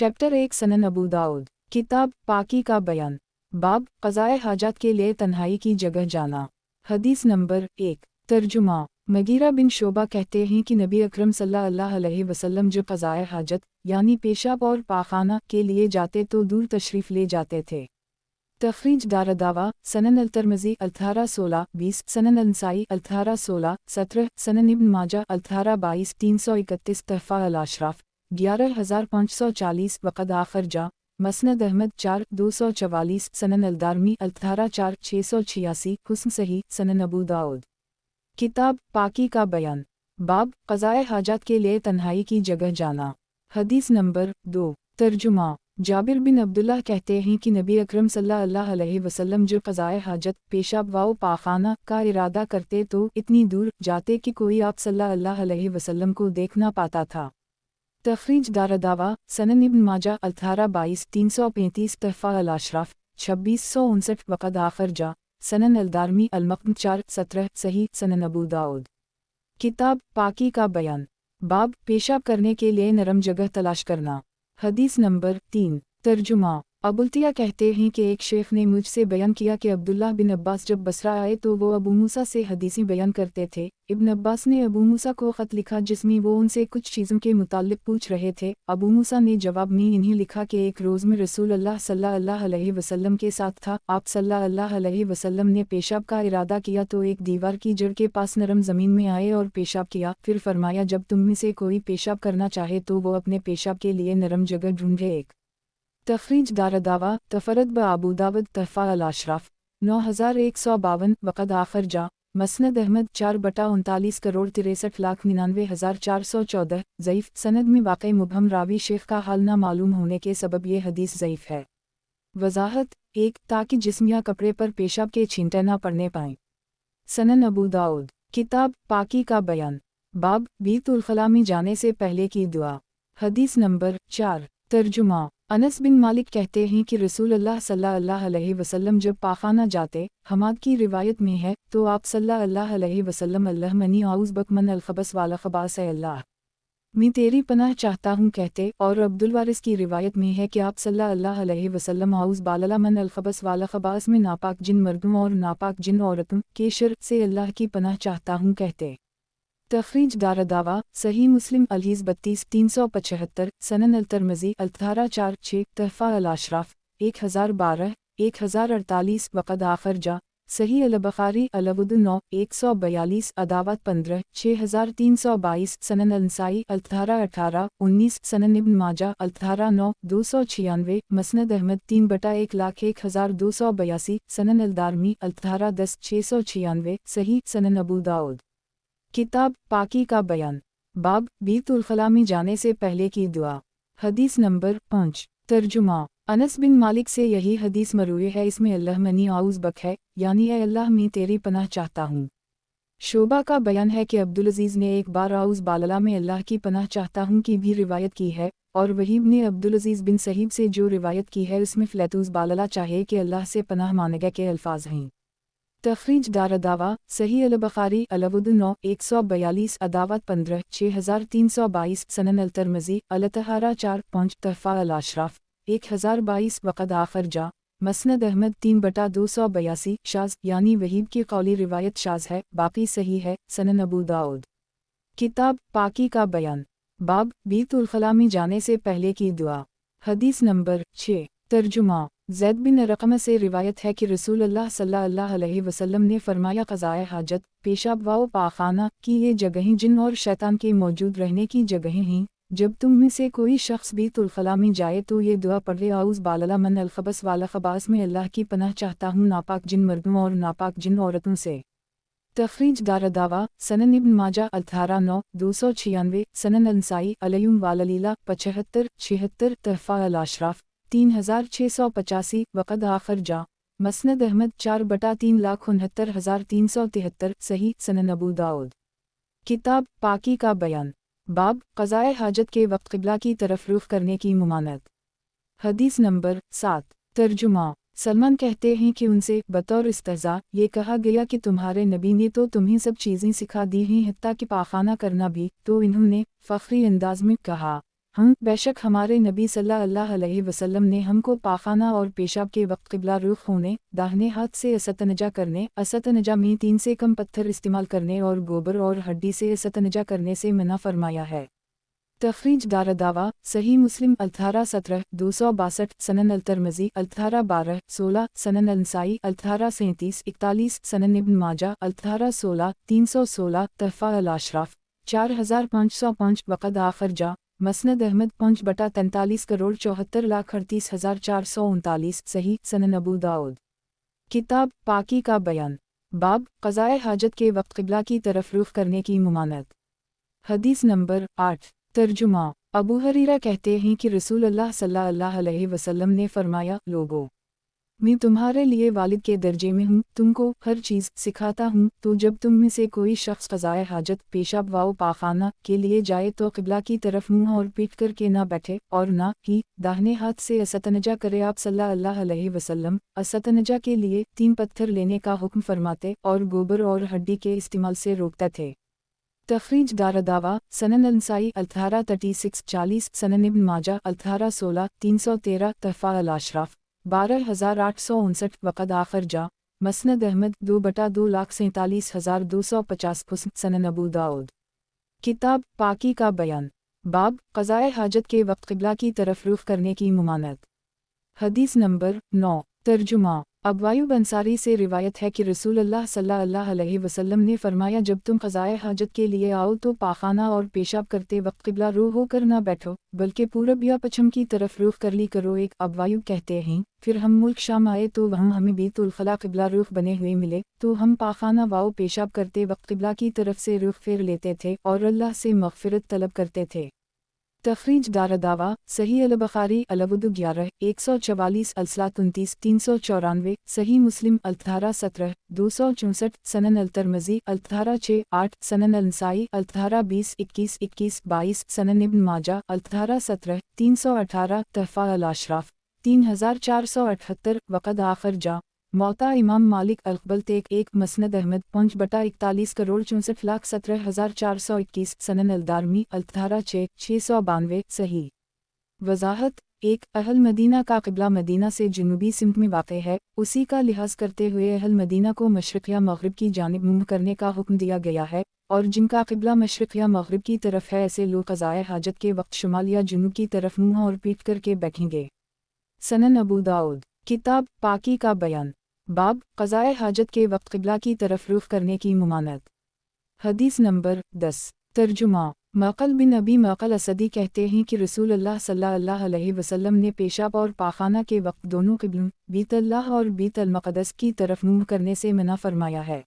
Chapter 1 सनन अबू दाऊद किताब पाकी का बयान बाब क़ज़ाए हाजत के लिए तन्हाई की जगह जाना। हदीस नंबर 1 तर्जुमा मगीरा बिन शोबा कहते हैं कि नबी अकरम सल्लल्लाहु अलैहि वसल्लम जब क़ज़ाए हाजत यानी पेशाब और पाखाना के लिए जाते तो दूर तशरीफ़ ले जाते थे। तखरीज दारदावा सनन अल-तिरमिज़ी अल-18 16 20 सनन अल-नसाई अल-18 16 17 सनन इब्न माजा अल-18 22 331 तहफ़ा अल-अशराफ 11540 वक़द आखिर जा मसनद अहमद 4 244 सनन अल-दारमी अल-18 4 686 हुस्न सही सनन अबू दाऊद किताब पाकी का बयान बाब क़ज़ाए हाजत के लिए तन्हाई की जगह जाना। हदीस नंबर 2 तर्जुमा जाबिर बिन अब्दुल्लाह कहते हैं कि नबी अकरम सल्लल्लाहु अलैहि वसल्लम जो क़ज़ाए हाजत पेशाब व पाखाना का इरादा करते तो इतनी दूर जाते कि कोई आप सल्लल्लाहु अलैहि वसल्लम को देख ना पाता था। तखरीज दारदावा सनन इब्न माजा अल-18 22 335 तहफ़ा अल-अशराफ 2659 वक़द आखिर जा सनन अल-दारमी अल-मक़्दम 4 17 सही सनन अबू दाऊद किताब पाकी का बयान बाब पेशाब करने के लिए नरम जगह तलाश करना। हदीस नंबर 3 तर्जुमा अबुलतिया कहते हैं कि एक शेख ने मुझसे बयान किया कि अब्दुल्लाह बिन अब्बास जब बसरा आए तो वो अबू मूसा से हदीसें बयान करते थे। इब्न अब्बास ने अबू मूसा को ख़त लिखा जिसमें वो उनसे कुछ चीज़ों के मुताल्लिक़ पूछ रहे थे। अबू मूसा ने जवाब में इन्हें लिखा कि एक रोज़ में रसूल अल्लाह सल्लल्लाहु अलैहि वसल्लम के साथ था। आप सल्लल्लाहु अलैहि वसल्लम ने पेशाब का इरादा किया तो एक दीवार की जड़ के पास नरम ज़मीन में आए और पेशाब किया। फिर फरमाया जब तुम में से कोई पेशाब करना चाहे तो वो अपने पेशाब के लिए नरम जगह ढूंढे। एक तखरीज दारदावा तफरद ब अबू दाऊद तहफ़ा अल-अशराफ 9152 वक़द आखिर जा मसनद अहमद 4/39 करोड़ 63,99,414 ज़ईफ़ सनद में वाक़ई मुबहम रावी शेख का हाल ना मालूम होने के सबब ये हदीस ज़ईफ़ है। वज़ाहत 1 ताकि जिस्म या कपड़े पर पेशाब के छींटे ना पड़ने पाएँ। सनन अबू दाऊद किताब पाकी का बयान बाब बीतुल ख़ला में जाने से पहले की दुआ। हदीस नंबर 4 तर्जुमा अनस बिन मालिक कहते हैं कि रसूलुल्लाह सल्लल्लाहु अलैहि वसल्लम जब पाखाना जाते हमाद की रिवायत में है तो आप सल्लल्लाहु अलैहि वसल्लम अल्लाह मनी आउज़ बक मन अलखबस वाला खबास है अल्लाह मैं तेरी पनाह चाहता हूँ कहते। और अब्दुल वारिस की रिवायत में है कि आप सल्लल्लाहु अलैहि वसल्लम आउज़ बालला मन अलखबस वाला खबास में नापाक जिन मर्दों और नापाक जिन औरतों के शर से अल्लाह की पनाह चाहता हूँ कहते। तखरीज दारदावा सही मुस्लिम अलीज़ 32 375 सनन अल-तिरमिज़ी अल-18 4 6 तहफ़ा अल-अशराफ 1012 1048 वक़द आखिर जा सही अल-बुख़ारी अल-अवद 9 142 अदावत 15 6322 सनन अल-नसाई अल-18 18 19 सनन इब्न माजा अल-18 9 296 मसनद अहमद 3/1,01,1282 सनन अल-दारमी अल-18 10 696 सही सनन अबू दाऊद किताब पाकी का बयान बाब बीतुल ख़ला में जाने से पहले की दुआ। हदीस नंबर 5 तर्जुमा अनस बिन मालिक से यही हदीस मरूए है। इसमें अल्लाह मनी आउज़ बक है यानी ए अल्लाह मैं तेरी पनाह चाहता हूँ। शोबा का बयान है कि अब्दुल अजीज़ ने एक बार आउज़ बालला में अल्लाह की पनाह चाहता हूँ की भी रिवायत की है और वहीब ने अब्दुल अजीज़ बिन सहीब से जो रिवायत की है उसमें फ़लैतूज़ बालला चाहे कि अल्लाह से पनाह मांगेगा के अल्फाज हैं। तखरीज दारदावा सही अल-बुख़ारी अल-अवद 9 142 अदावत 15 6322 सनन अल-तिरमिज़ी अल-18 4 5 तहफ़ा अल-अशराफ 1022 वक़द आखिर जा मसनद अहमद 3/282 शाज़ यानी वहीब की कौली रिवायत शाज़ है बाकी सही है सनन अबू दाऊद किताब पाकी का बयान बाब बीतुल ख़ला में जाने से पहले की दुआ। हदीस नंबर 6 तर्जुमा ज़ैद बिन रक़म से रिवायत है कि रसूलुल्लाह सल्लल्लाहु अलैहि वसल्लम ने फरमाया क़ज़ाए हाजत पेशाब व पाखाना की ये जगहें जिन और शैतान के मौजूद रहने की जगहें हैं। जब तुम में से कोई शख्स बीतुल ख़ला में जाए तो ये दुआ पढ़े आउज़ बालला मन अलखबस वाला खबास में अल्लाह की पनाह चाहता हूँ नापाक जिन मर्दों और नापाक जिन औरतों से। तखरीज दारदावा सनन इब्न माजा अल-18 9 296 सनन अल-नसाई अलयुम वाललीला 75 76 तहफ़ा अल-अशराफ 3685 वक़द आखिर जा मसनद अहमद 4/3,69,373 सही सनन अबू दाऊद किताब पाकी का बयान बाब क़ज़ाए हाजत के वक्त क़िबला की तरफ रुख करने की मुमानत। हदीस नंबर 7 तर्जुमा सलमान कहते हैं कि उनसे बतौर इस्तेज़ा ये कहा गया कि तुम्हारे नबी ने तो तुम्हें सब चीज़ें सिखा दी हैं हत्ता कि पाखाना करना भी। तो इन्होंने फ़ख्री अंदाज में कहा बेशक हमारे नबी सल्लल्लाहु अलैहि वसल्लम ने हमको पाखाना और पेशाब के वक्त क़िबला रुख होने, दाहिने हाथ से असतनजा करने, असतनजा में 3 से कम पत्थर इस्तेमाल करने और गोबर और हड्डी से असतनजा करने से मना फरमाया है। तखरीज दारदावा सही मुस्लिम अल्थारा 17 262 सनन अल-तिरमिज़ी अल्थारा 12 16 सनन अल-नसाई अल्थारा 37 41 सनन इब्न माजा अल्थारा 16 316 तहफ़ा अल-अशराफ 4505 वक़द आखिर जा मसनद अहमद 5/43 करोड़ 74,38,439 सही सनन अबू दाऊद। किताब पाकी का बयान बाब क़ज़ाए हाजत के वक्त क़िबला की तरफ रुख करने की मुमानत। हदीस नंबर 8 तर्जुमा अबू हरीरा कहते हैं कि रसूलुल्लाह सल्लल्लाहु अलैहि वसल्लम ने फरमाया, लोगों, मैं तुम्हारे लिए वालिद के दर्जे में हूँ, तुमको हर चीज़ सिखाता हूँ, तो जब तुम में से कोई शख्स क़ज़ाए हाजत पेशाब व पाखाना के लिए जाए तो क़िबला की तरफ मुँह और पीठ करके ना बैठे और ना ही दाहिने हाथ से असतनजा करे। आप सल्लल्लाहु अलैहि वसल्लम असतनजा के लिए 3 पत्थर लेने का हुक्म फरमाते और गोबर और हड्डी के इस्तेमाल से रोकते थे। तखरीज दारदावा सनन अल-नसाई अल्थारा 36 40 सनन इब्न माजा अल्थारा 16 313 तहफ़ा अल-अशराफ 12859 वक़द आखिर जा मसनद अहमद 2/2,47,250 सनन अबू दाऊद। किताब पाकी का बयान बाब क़ज़ाए हाजत के वक्त क़िबला की तरफ रुख करने की मुमानत। हदीस नंबर 9 तर्जुमा अबवायूब अंसारी से रिवायत है कि रसूलुल्लाह सल्लल्लाहु अलैहि वसल्लम ने फरमाया, जब तुम क़ज़ाए हाजत के लिए आओ तो पाखाना और पेशाब करते वक्त क़िबला रुख होकर ना बैठो, बल्कि पूरब या पश्चिम की तरफ रुख कर ली करो। एक अबवायूब कहते हैं, फिर हम मुल्क शाम आए तो वहाँ हमें बैतुल खला क़िबला रुख बने हुए मिले, तो हम पाखाना व पेशाब करते वक्त क़िबला की तरफ से रुख फेर लेते थे और अल्लाह से मग़फ़िरत तलब करते थे। तखरीज दारदावा सही अल-बुखारी अल-वुदू 11 144 अल-सलात 29 394 सही मुस्लिम अल्थारा 17 264 सनन अल-तिरमिज़ी अल्थारा 6 8 सनन अल-नसाई अल्थारा 20 21 21 22 सनन इब्न माजा अल्थारा 17 318 तहफ़ा अल-अशराफ 3478 वक़द आखिर जा मौता इमाम मालिक अल-क़बल तेक 1 मसनद अहमद 5/41 करोड़ 64,17,421 सनन अल-दारमी अल्थारा 6 692 सही। वज़ाहत 1 अहल मदीना का क़िबला मदीना से जनूबी सिमत में वाक़ है, उसी का लिहाज करते हुए अहल मदीना को मशरिक़ या मग़रिब की जानिब मुँह करने का हुक्म दिया गया है, और जिनका क़िबला मशरिक़ या मग़रिब की तरफ है ऐसे लोग क़ज़ाए हाजत के वक्त शुमाल या जनूब की तरफ मुँह और पीठ करके बैठेंगे। सनन अबू दाऊद। किताब पाकी का बयान बाब क़ज़ाए हाजत के वक्त क़िबला की तरफ रुख करने की मुमानत। हदीस नंबर 10 तर्जुमा मक़ल बिन अबी मक़ल असदी कहते हैं कि रसूलुल्लाह सल्लल्लाहु अलैहि वसल्लम ने पेशाब और पाखाना के वक्त दोनों क़िबलों बैतुल्लाह और बैतुल मक़दस की तरफ मुँह करने से मना फरमाया है।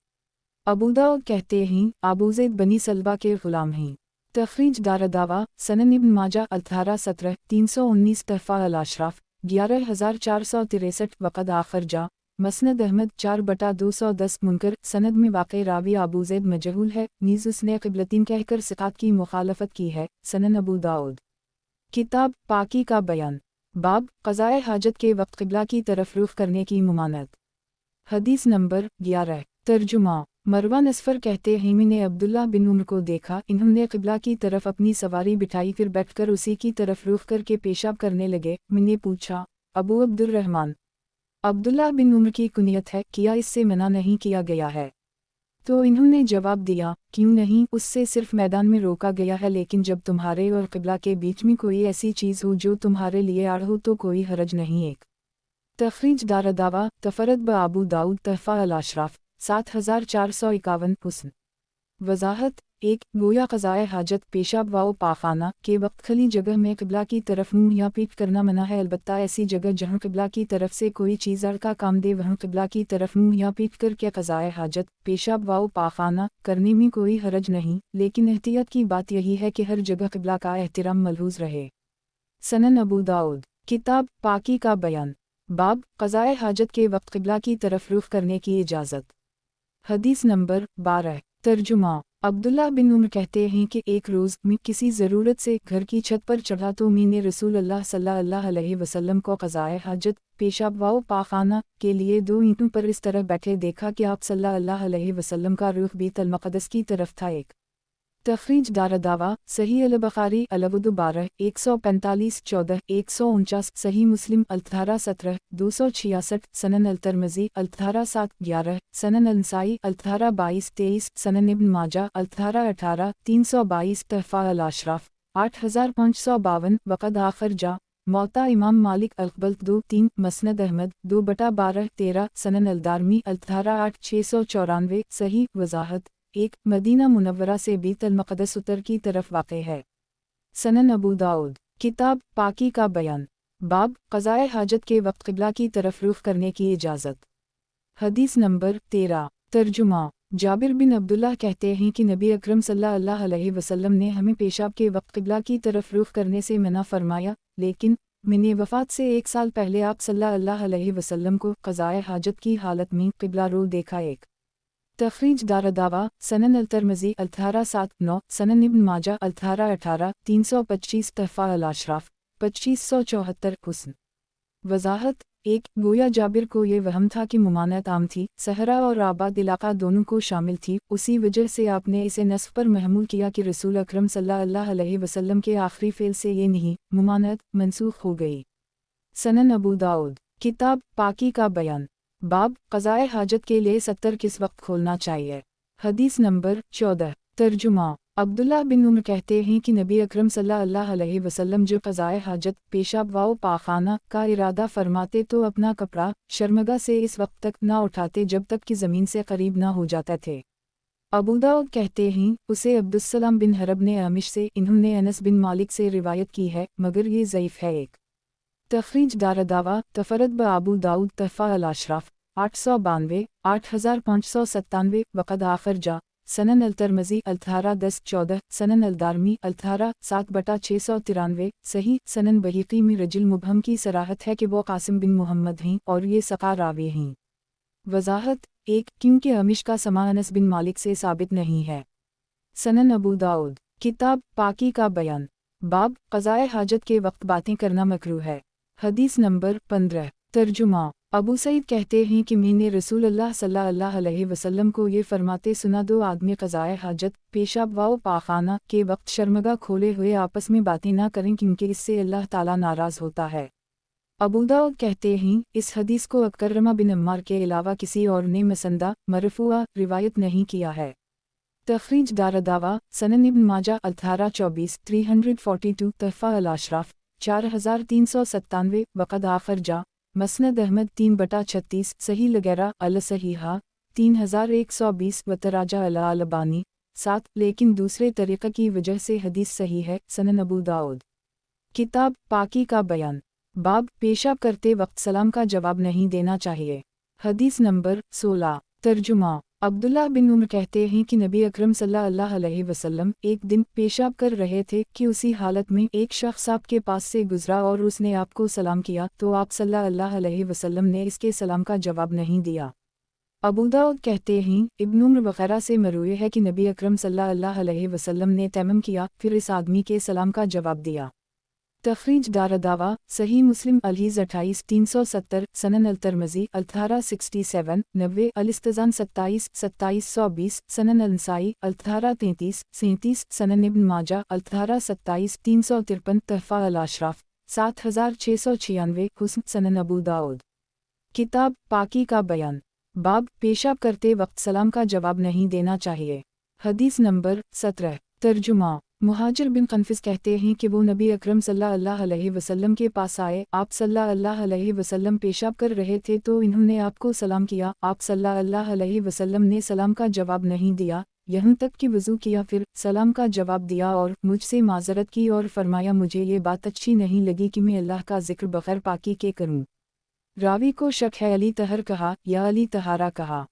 अबू दाऊद कहते हैं, अबू ज़ैद बनी सलबा के ग़ुलाम हैं। तखरीज दारदावा सनन इब्न माजा अल्थारा 17 319 तहफ़ा अल-अशराफ 11463 वक़द आखिर जा मसनद अहमद 4/210 मुनकर सनद में वाक़ रावी अबू ज़ैद मजहूल है, नीज़ उसने क़िबलतीन कहकर सिक़ात की मुखालफत की है। सनन अबू दाऊद। किताब पाकी का बयान बाब क़ज़ाए हाजत के वक्त क़िबला की तरफ रुख करने की मुमानत। हदीस नंबर 11 तर्जुमा मरवान असफ़र कहते हैं, मैंने अब्दुल्लाह बिन उमर को देखा, इन्होंने क़िबला की तरफ अपनी सवारी बिठाई, फिर बैठकर उसी की तरफ रुख करके पेशाब करने लगे। मैंने पूछा, अबू अब्दुर्रहमान, अब्दुल्लाह बिन उमर की कुनियत है, क्या इससे मना नहीं किया गया है? तो इन्होंने जवाब दिया, क्यों नहीं, उससे सिर्फ मैदान में रोका गया है, लेकिन जब तुम्हारे और क़िबला के बीच में कोई ऐसी चीज़ हो जो तुम्हारे लिए आड़ हो तो कोई हरज नहीं। एक तखरीज दारदावा तफरद ब अबू दाऊद तहफ़ा अल-अशराफ 7451 हुस्न। वज़ाहत 1 गोया क़ज़ाए हाजत पेशाब व पाखाना के वक्त खली जगह में क़िबला की तरफ मुँह या पीठ करना मना है, अलबत्ता ऐसी जगह जहाँ क़िबला की तरफ से कोई चीज़ अड़ का काम दे वहाँ क़िबला की तरफ मुँह या पीठ करके क़ज़ाए हाजत पेशाब व पाखाना करने में कोई हरज नहीं, लेकिन एहतियात की बात यही है कि हर जगह क़िबला का एहतिराम मलहूज़ रहे। सनन अबू दाऊद। किताब पाकी का बयान बाब क़ज़ाए हाजत के वक्त क़िबला की तरफ रुख करने की इजाज़त। हदीस नंबर 12 तर्जुमा अब्दुल्लाह बिन उमर कहते हैं कि एक रोज़ मैं किसी ज़रूरत से घर की छत पर चढ़ा तो मैंने रसूलुल्लाह सल्लल्लाहु अलैहि वसल्लम को क़ज़ाए हाजत पेशाब व पाखाना के लिए 2 ईंटों पर इस तरह बैठे देखा कि आप सल्लल्लाहु अलैहि वसल्लम का रुख बैतुल मक़दस की तरफ था। एक तखरीज दारदावा सही अल-बुखारी अल-वुदु 12 145 14 149 सही मुस्लिम अल-18 17 266 सनन अल-तिरमिज़ी अल-18 7 11 सनन अल-नसाई अल-18 22 23 सनन इब्न माजा अल-18 18 322 तहफ़ा अल-अशराफ 8552 वक़द आखिर जा मौता इमाम मालिक अल-क़बल 2 3 मसनद अहमद 2/12 13 सनन अल-दारमी अल-18 8 694 सही वज़ाहत 1 मदीना मुनव्वरा से बीत अल-मक़दस उत्तर की तरफ वाक़े है। सनन अबू दाऊद किताब पाकी का बयान बाब क़ज़ाए हाजत के वक्त क़िबला की तरफ रुख करने की इजाज़त। हदीस नंबर 13 तर्जुमा जाबिर बिन अब्दुल्लाह कहते हैं कि नबी अकरम सल्लल्लाहु अलैहि वसल्लम ने हमें पेशाब के वक्त क़िबला की तरफ रुख करने से मना फरमाया, लेकिन मैंने वफ़ात से 1 साल पहले आप सल्लल्लाहु अलैहि वसल्लम को क़ज़ाए हाजत की हालत में क़िबला रो देखा। एक तखरीज दारदावा सनन अल-तिरमिज़ी अल-18 7 9 सनन इब्न माजा अल-18 18 325 तहफ़ा अल-अशराफ 2574 हुस्न वज़ाहत 1 गोया जाबिर को ये वहम था कि मुमानत आम थी, सहरा और आबाद इलाका दोनों को शामिल थी, उसी वजह से आपने इसे नस्फ़ पर महमूल किया कि रसूल अकरम सल्लल्लाहु अलैहि वसल्लम के आखिरी फ़ेल से ये नहीं मुमानत मनसूख हो गई। सनन अबू दाऊद किताब पाकी का बयान बाब क़ज़ाए हाजत के लिए 70 किस वक्त खोलना चाहिए। हदीस नंबर 14 तर्जुमा अब्दुल्लाह बिन उमर कहते हैं कि नबी अकरम सल्लल्लाहु अलैहि वसल्लम जो क़ज़ाए हाजत पेशाब व पाखाना का इरादा फरमाते तो अपना कपड़ा शर्मगा से इस वक्त तक ना उठाते जब तक कि ज़मीन से करीब ना हो जाते थे। अबू दाऊद कहते हैं उसे अब्दुस्सलाम बिन हरब ने आमिश से इन्होंने अनस बिन मालिक से रिवायत की है, मगर ये ज़ईफ़ है। एक तखरीज दारदावा तफरद ब अबू दाऊद तहफ़ा अल-अशराफ 892 8597 वक़द आखिर जा सनन अल-तिरमिज़ी अल-18 10 14 सनन अल-दारमी अल-18 7/693 सही सनन बहीक़ी में रजुल मुबहम की सराहत है कि वो कासिम बिन मोहम्मद हैं और ये सक़ा रावी हैं। वज़ाहत 1 क्योंकि अमिश का समा अनस बिन मालिक से साबित नहीं है। सनन अबू दाऊद किताब पाकी का बयान बाब क़ज़ाए हाजत के वक्त बातें करना मकरूह है। हदीस नंबर 15 तर्जुमा अबू सईद कहते हैं कि मैंने रसूलुल्लाह सल्लल्लाहु अलैहि वसल्लम को ये फरमाते सुना, दो आदमी क़ज़ाए हाजत पेशाब व पाखाना के वक्त शर्मगा खोले हुए आपस में बातें ना करें क्योंकि इससे अल्लाह ताला नाराज़ होता है। अबू दाऊद कहते हैं इस हदीस को अकरमा बिन अम्मार के अलावा किसी और ने मसंदा मरफूआ रिवायत नहीं किया है। तखरीज दारदावा सनन इब्न माजा अल-18 24 342 तहफ़ा अल-अशराफ 4397 वक़द आखिर जा मसनद अहमद 3/36 सही लगैरा अल-सहीहा 3120 व तराजा अल-अलबानी 7 लेकिन दूसरे तरीक़े की वजह से हदीस सही है। सनन अबू दाऊद किताब पाकी का बयान बाब पेशाब करते वक्त सलाम का जवाब नहीं देना चाहिए। हदीस नंबर 16 तर्जुमा अब्दुल्लाह बिन उमर कहते हैं कि नबी अकरम सल्लल्लाहु अलैहि वसल्लम एक दिन पेशाब कर रहे थे कि उसी हालत में एक शख्स आपके पास से गुजरा और उसने आपको सलाम किया तो आप सल्लल्लाहु अलैहि वसल्लम ने इसके सलाम का जवाब नहीं दिया। अबू दाऊद कहते हैं इब्न उमर वग़ैरह से मरूए है कि नबी अकरम सल्लल्लाहु अलैहि वसल्लम ने तैमम किया, फिर इस आदमी के सलाम का जवाब दिया। तखरीज दारदावा सही मुस्लिम अल-हदीस 28 370 सनन अल-तिरमिज़ी अल-18 67 90 अल-इस्तिज़ान 27 2720 सनन अल-नसाई अल-18 33 37 सनन इब्न माजा अल-18 27 353 तहफ़ा अल-अशराफ 7696 हुस्न सनन अबू दाऊद किताब पाकी का बयान बाब पेशाब करते वक्त सलाम का जवाब नहीं देना चाहिए। हदीस नंबर 17 तर्जुमा मुहाजिर बिन कन्फिस कहते हैं कि वो नबी अकरम सल्लल्लाहु अलैहि वसल्लम के पास आए, आप सल्लल्लाहु अलैहि वसल्लम पेशाब कर रहे थे तो इन्होंने आपको सलाम किया, आप सल्लल्लाहु अलैहि वसल्लम ने सलाम का जवाब नहीं दिया, यहाँ तक कि वज़ू किया फिर सलाम का जवाब दिया और मुझसे माज़रत की और फरमाया मुझे ये बात अच्छी नहीं लगी कि मैं अल्लाह का ज़िक्र बग़ैर पाकी के करूँ। रावी को शक है अली तहर कहा या अली तहारा कहा।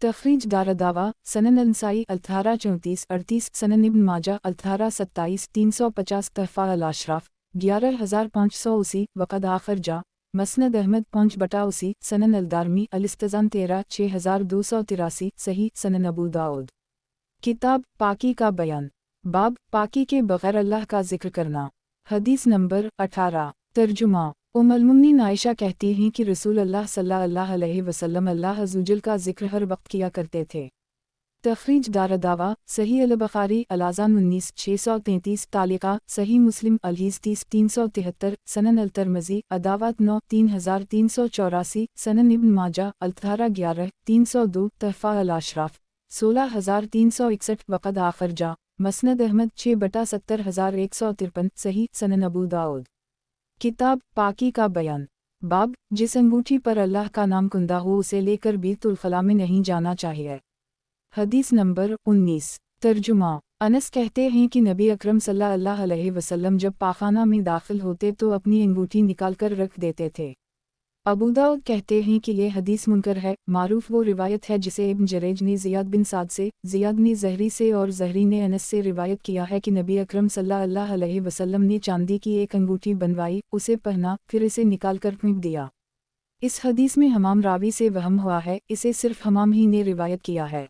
तखरीज दारदावा सनन अल-नसाई अल-18 34 38 सनन इब्न माजा अल-18 27 350 तहफ़ा अल-अशराफ 11580 वक़द आखिर जा मसनद अहमद 5/80 सनन अल-दारमी अल-इस्तिज़ान 13 6283 सही सनन अबू दाऊद किताब पाकी का बयान बाब पाकी के बग़ैर अल्लाह का ज़िक्र करना। हदीस नंबर 18 तर्जुमा उम्मुल-मोमिनीन आयशा कहती हैं कि रसूल अल्लाह सल्लल्लाहु अलैहि वसल्लम अल्लाह अज़्ज़ वजल का ज़िक्र हर वक्त किया करते थे। तखरीज दारदावा सही अल-बुखारी अल-अज़ान 19 633 तालिका सही मुस्लिम अल-हदीस 373 सनन अल-तिरमिज़ी अदावत 9 3384 सनन इब्न माजा अल-तहारा 11 302 तहफ़ा अल-अशराफ 16361 वक़द आखरजा मसनद अहमद 6/70153 सही सनन अबू दाऊद। किताब पाकी का बयान। बाब जिस अंगूठी पर अल्लाह का नाम कुंदा हो उसे लेकर बीतुल खला में नहीं जाना चाहिए। हदीस नंबर 19। तर्जुमा। अनस कहते हैं कि नबी अकरम सल्लल्लाहु अलैहि वसल्लम जब पाखाना में दाखिल होते तो अपनी अंगूठी निकालकर रख देते थे। अबू दाऊद कहते हैं कि यह हदीस मुनकर है। मारूफ वो रिवायत है जिसे इब्न जरेज ने ज़ियाद बिन साद से, ज़ियाद ने ज़हरी से और ज़हरी ने अनस से रिवायत किया है कि नबी अकरम सल्लल्लाहु अलैहि वसल्लम ने चांदी की एक अंगूठी बनवाई, उसे पहना, फिर इसे निकालकर फेंक दिया। इस हदीस में हमाम रावी से वहम हुआ है, इसे सिर्फ हमाम ही ने रिवायत किया है।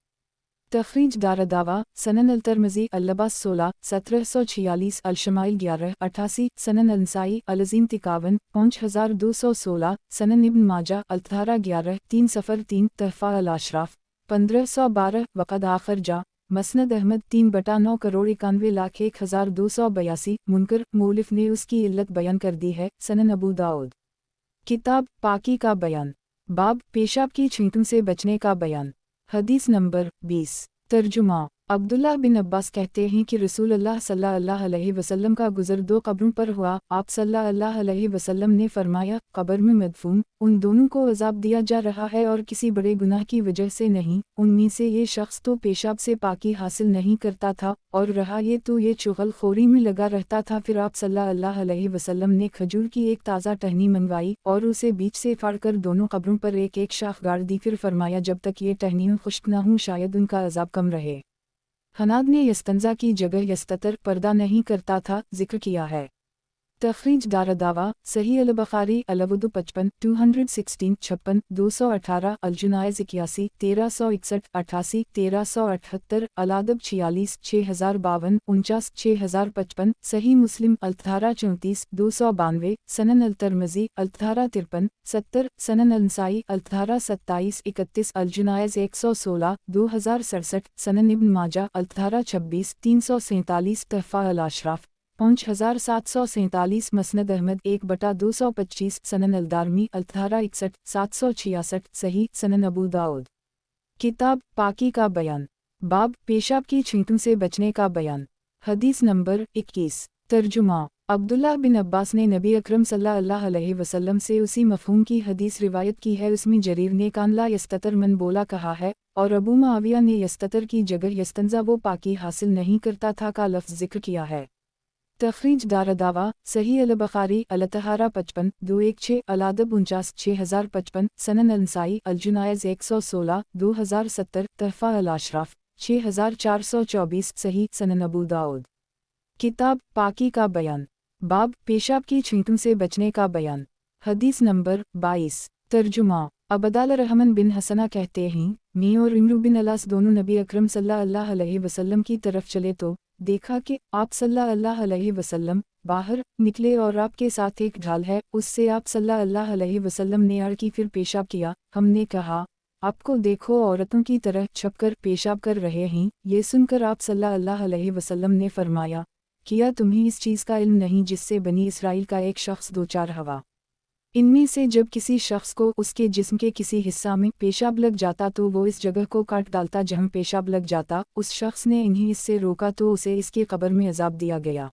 तखरीज दारदावा सनन अल-तिरमिज़ी अल-लबास 16 1746 अल-शमाइल 11 88 सनन अल-नसाई अल-अज़ीम 53 5216 सनन इब्न माजा अल-तहारा 11 303 तहफ़ा अल-अशराफ 1512 वक़द आखरजा मसनद अहमद 3/9 करोड़ 91,01,1282 मुनकर मौलिफ ने उसकी इल्लत बयान कर दी है। सनन अबू दाऊद। किताब पाकी का बयान। बाब पेशाब की छींटों से बचने का बयान। हदीस नंबर 20। तर्जुमा। अब्दुल्लाह बिन अब्बास कहते हैं कि रसूलुल्लाह सल्लल्लाहु अलैहि वसल्लम का गुज़र दो कब्रों पर हुआ। आप सल्लल्लाहु अलैहि वसल्लम ने फरमाया, कब्र में मदफून उन दोनों को अज़ाब दिया जा रहा है और किसी बड़े गुनाह की वजह से नहीं। उनमें से ये शख्स तो पेशाब से पाकी हासिल नहीं करता था और रहा ये तो ये चुगलखोरी में लगा रहता था। फिर आप सल्लल्लाहु अलैहि वसल्लम ने खजूर की एक ताज़ा टहनी मंगवाई और उसे बीच से फाड़कर दोनों कब्रों पर एक एक शाख गाड़ दी। फिर फरमाया, जब तक ये टहनियाँ खुश्क न हों शायद उनका अज़ाब कम रहे। हनाद ने यस्तंजा की जगह यस्ततर पर्दा नहीं करता था जिक्र किया है। तखरीज दारदावा सही अल-बुखारी अल-वुदू 55 216 56 218 अल-जुनायज़ 81 1361 88 1378 अल-अदब 46 6052 49 6055 सही मुस्लिम अल-तहारा 34 292 सनन अल-तिरमिज़ी अल-तहारा 53 70 सनन अल-नसाई अल-तहारा 27 31 अल-जुनायज़ 116 2067 सनन इब्न माजा अल-तहारा 26 347 तहफ़ा अल-अशराफ 5747 मसनद अहमद 1/225 सनन अल-दारमी अल-तहारा 61 766 सही सनन अबू दाऊद। किताब पाकी का बयान। बाब पेशाब की छींटों से बचने का बयान। हदीस नंबर 21। तर्जुमा। अब्दुल्लाह बिन अब्बास ने नबी अकरम सल्लल्लाहु अलैहि वसल्लम से उसी मफ़हूम की हदीस रिवायत की है। उसमें जरीर ने कानला यस्ततर मन बोला कहा है और अबू मुआविया ने यस्ततर की जगह यस्तंजा वो पाकी हासिल नहीं करता था का लफ्ज़ जिक्र किया है। तखरीज दारदावा सही अल-बुखारी अल-तहारा 55 216 अल-अदब 49 6055 सनन अल-नसाई अल-जुनायज़ 116 2070 तहफ़ा अल-अशराफ 6424 सही सनन अबू दाऊद। किताब पाकी का बयान। बाब पेशाब की छींटों से बचने का बयान। हदीस नंबर 22। तर्जुमा। अबदाल रहमान बिन हसना कहते हैं, मैं और इमरू बिन अलास दोनों नबी अकरम सल्लल्लाहु अलैहि वसल्लम की तरफ चले तो देखा कि आप सल्लल्लाहु अलैहि वसल्लम बाहर निकले और आपके साथ एक ढाल है, उससे आप सल्लल्लाहु अलैहि वसल्लम ने अड़ की फिर पेशाब किया। हमने कहा, आपको देखो औरतों की तरह छपकर पेशाब कर रहे हैं। ये सुनकर आप सल्लल्लाहु अलैहि वसल्लम ने फरमाया, किया तुम्हें इस चीज़ का इल्म नहीं जिससे बनी इसराइल का एक शख्स दो चार हवा इनमें से जब किसी शख्स को उसके जिस्म के किसी हिस्सा में पेशाब लग जाता तो वो इस जगह को काट डालता जहाँ पेशाब लग जाता। उस शख्स ने इन्हें इससे रोका तो उसे इसके कब्र में अजाब दिया गया।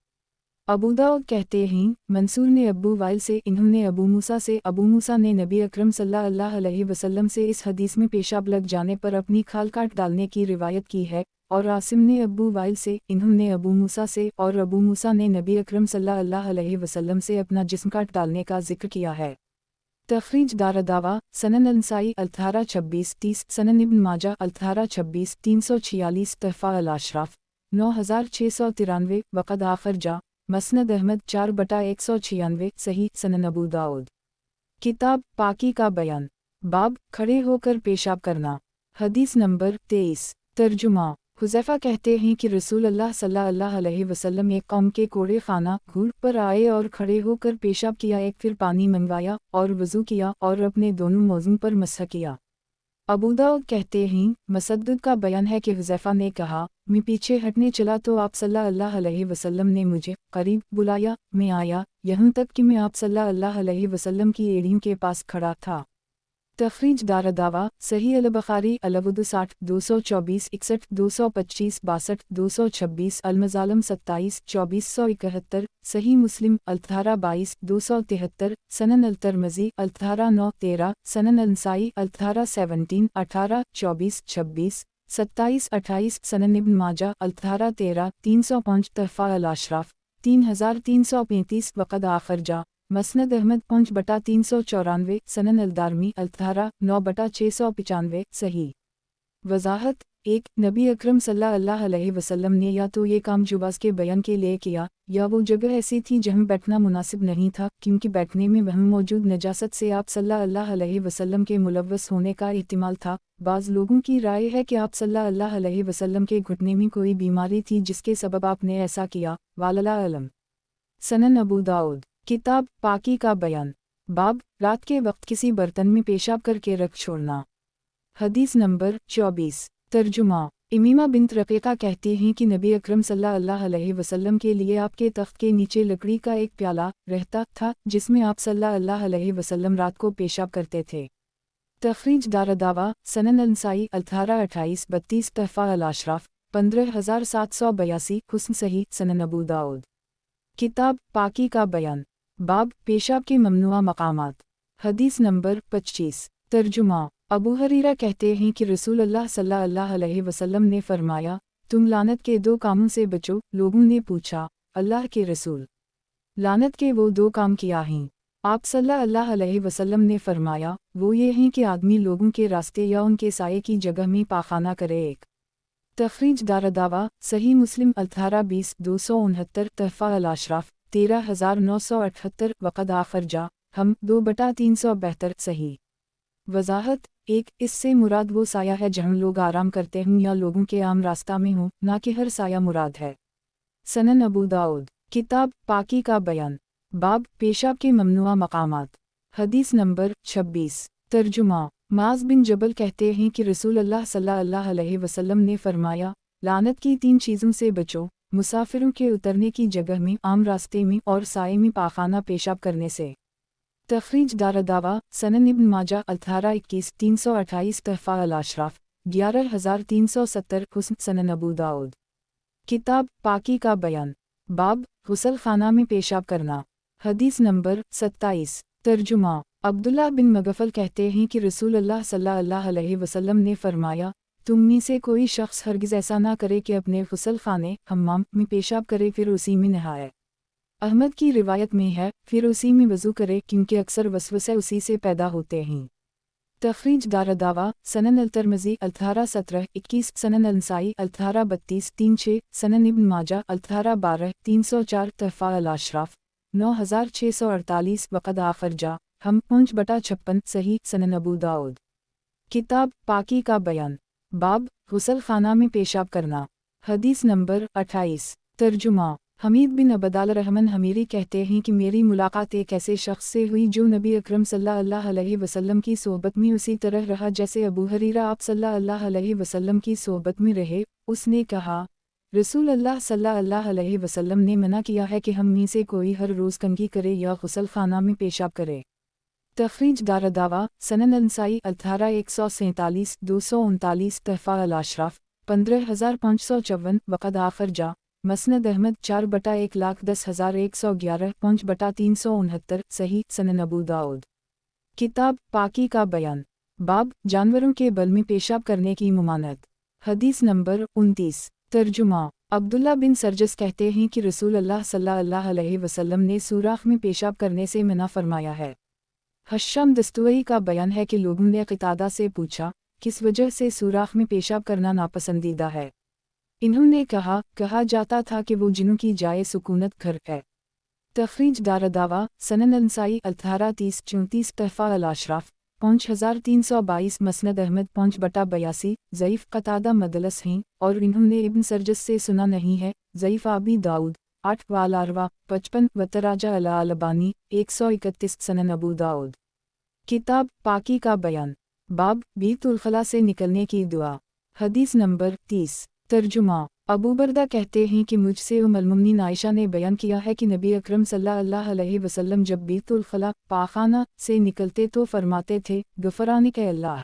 अबू दाऊद कहते हैं, मंसूर ने अबू वाइल से, इन्होंने अबू मूसा से, अबू मूसा ने नबी अकरम सल्लल्लाहु अलैहि वसल्लम से इस हदीस में पेशाब लग जाने पर अपनी खाल काट डालने की रिवायत की है। और आसिम ने अबू वाइल से, इन्होंने अबू मूसा से, और अबू मूसा ने नबी अकरम सल्लल्लाहु अलैहि वसल्लम से अपना जिस्म काट डालने का जिक्र किया है। तखरीज दारदावा सनन अल-नसाई अल-तहारा 26 30 सनन इब्न माजा अल-तहारा 26 346 तहफ़ा अल-अशराफ 9693 वक़द आखरजा मसनद अहमद 4/196 सही सनन अबू दाऊद। किताब पाकी का बयान। बाब खड़े होकर पेशाब करना। हदीस नंबर 23। तर्जुमा। हुज़ैफ़ा कहते हैं कि रसूलुल्लाह सल्लल्लाहु अलैहि वसल्लम एक कौम के कोड़े खाना घूर पर आए और खड़े होकर पेशाब किया, एक फिर पानी मंगवाया और वज़ू किया और अपने दोनों मौज़ों पर मसह किया। अबू दाऊद कहते हैं, मसद्दद का बयान है कि हुज़ैफ़ा ने कहा, मैं पीछे हटने चला तो आप सल्लल्लाहु अलैहि वसल्लम ने मुझे करीब बुलाया, मैं आया, यहाँ तक कि मैं आप सल्लल्लाहु अलैहि वसल्लम की एड़ियों के पास खड़ा था। तखरीज दार दावा सही अल बुखारी अलवुद 60 224 61 225 62 226 अलमज़ालम 27 2471 सही मुस्लिम अल्तारा 22 273 सनन अल तरमज़ी अल्तारा 9 13 सनन अल नसाई अल्तारा 17 18 24 26 27 28 सनन इब्न माजा अल्तारा 13 305 तहफ़ा अल अशराफ 3335 वक़द आखिर जा मसनद अहमद 5/394 सनन अलदारमी अल्तारा 9/695 सही। वजाहत 1 नबी अकरम सल्लल्लाहु अलैहि वसल्लम ने या तो ये काम जुबास के बयान के लिए किया, या वो जगह ऐसी थी जहाँ बैठना मुनासिब नहीं था, क्योंकि बैठने में वहाँ मौजूद नजासत से आप सल्लल्लाहु अलैहि वसल्लम के मुलव्वस होने का इहतिमाल था। बाज़ लोगों की राय है कि आप सल्लल्लाहु अलैहि वसल्लम के घुटने में कोई बीमारी थी जिसके सबब आपने ऐसा किया। वाल्लाहु अलम। सनन अबू दाऊद किताब पाकी का बयान बाब रात के वक्त किसी बर्तन में पेशाब करके रख छोड़ना। हदीस नंबर 24 तर्जुमा इमीमा बिन्त रफ़ीक़ा कहती हैं कि नबी अकरम सल्लल्लाहु अलैहि वसल्लम के लिए आपके तख्त के नीचे लकड़ी का एक प्याला रहता था जिसमें आप सल्लल्लाहु अलैहि वसल्लम रात को पेशाब करते थे। तखरीज दार दावा सनन अल नसाई अल्तारा 28 32 तहफ़ा अल अशराफ 15782 हुस्न सही सनन अबू दाऊद किताब पाकी का बयान बाब पेशाब के ममनुआ मकामात। हदीस नंबर 25 तर्जुमा अबू हरीरा कहते हैं कि रसूलुल्लाह सल्लल्लाहु अलैहि वसल्लम ने फरमाया, तुम लानत के दो कामों से बचो। लोगों ने पूछा, अल्लाह के रसूल, लानत के वो दो काम क्या हैं? आप सल्लल्लाहु अलैहि वसल्लम ने फरमाया, वो ये हैं कि आदमी लोगों के रास्ते या उनके साये की जगह में पाखाना करे। एक तखरीज दार दावा सही मुस्लिम अल्तारा 20 269 तहफ़ा अल अशराफ 13978 वक़द आखिर जा हम 2/372 सही। वजाहत 1 इससे मुराद वो साया है जहाँ लोग आराम करते हों या लोगों के आम रास्ता में हों, ना कि हर साया मुराद है। सनन अबू दाऊद किताब पाकी का बयान बाब पेशाब के ममनुआ मकामात। हदीस नंबर 26 तर्जुमा माज़ बिन जबल कहते हैं कि रसूलुल्लाह सल्लल्लाहु अलैहि वसल्लम ने फरमाया, लानत की 3 चीज़ों से बचो, मुसाफिरों के उतरने की जगह में, आम रास्ते में और साये में पाखाना पेशाब करने से। तखरीज दार दावा सनन इब्न माजा अल्तारा 21 328 तहफ़ा अल अशराफ 11370 हुस्न सनन अबू दाऊद किताब पाकी का बयान बाब गुसल खाना में पेशाब करना। हदीस नंबर 27 तर्जुमा अब्दुल्लाह बिन मगफल कहते हैं कि रसूलुल्लाह सल्लल्लाहु अलैहि वसल्लम ने फरमाया, तुम में से कोई शख्स हरगिज़ ऐसा ना करे कि अपने गुसल खाने हम्माम में पेशाब करे फिर उसी में नहाए। अहमद की रिवायत में है, फिर उसी में वज़ू करे, क्योंकि अक्सर वसवसे उसी से पैदा होते हैं। तखरीज दार दावा सनन अल तरमज़ी अल्तारा 17 21 सनन अल नसाई अल्तारा 32 36 सनन इब्न माजा अल्तारा 12 304 तहफ़ा अल अशराफ 9648 वक़द आखिर जा हम 5/56 सही सनन अबू दाऊद किताब पाकी का बयान बाब गुसल खाना में पेशाब करना। हदीस नंबर 28 तर्जुमा हमीद बिन अबदाल रहमान हमीरी कहते हैं कि मेरी मुलाकात एक ऐसे शख्स से हुई जो नबी अकरम सल्लल्लाहु अलैहि वसल्लम की सोहबत में उसी तरह रहा जैसे अबू हरीरा आप सल्लल्लाहु अलैहि वसल्लम की सोहबत में रहे। उसने कहा, रसूलुल्लाह सल्लल्लाहु अलैहि वसल्लम ने मना किया है कि हम में से कोई हर रोज़ कंघी करे या गुसल खाना में पेशाब करे। तखरीज दार दावा सनन अल नसाई अल्तारा 147 239 तहफ़ा अल अशराफ 15554 वक़द आखिर जा मसनद अहमद 4/110,111 5/369 सही सनन अबू दाऊद किताब पाकी का बयान बाब जानवरों के बल में पेशाब करने की मुमानत। हदीस नंबर 29 तर्जुमा अब्दुल्ला बिन सरजस कहते हैं कि रसूलुल्लाह सल्लल्लाहु अलैहि वसल्लम ने सुराख में पेशाब करने से मना फरमाया है। हश्शम दस्तूई का बयान है कि लोगों ने क़तादा से पूछा, किस वजह से सुराख में पेशाब करना नापसंदीदा है? इन्होंने कहा जाता था कि वो जिन्हों की जाए सुकूनत घर है। तखरीज दार दावा सनन अल नसाई अल्तारा 30 34 तहफ़ा अल अशराफ 5322 मसनद अहमद 5/82 ज़ईफ़ क़तादा मदलस हैं और इन्होंने इब्न सरजस से सुना नहीं है। ज़ईफ़ आबी दाऊद 8 वाल अरवा 55 वतराजा अल अलबानी 131 सनन अबू दाऊद किताब पाकी का बयान बाब बीतुल खला से निकलने की दुआ। हदीस नंबर 30। तर्जुमा। अबू बरदा कहते हैं कि मुझसे उम्मुल मोमिनीन आयशा ने बयान किया है कि नबी अकरम सल्लल्लाहु अलैहि वसल्लम जब बीतुल खला पाखाना से निकलते तो फरमाते थे, गफरानिक ए अल्लाह,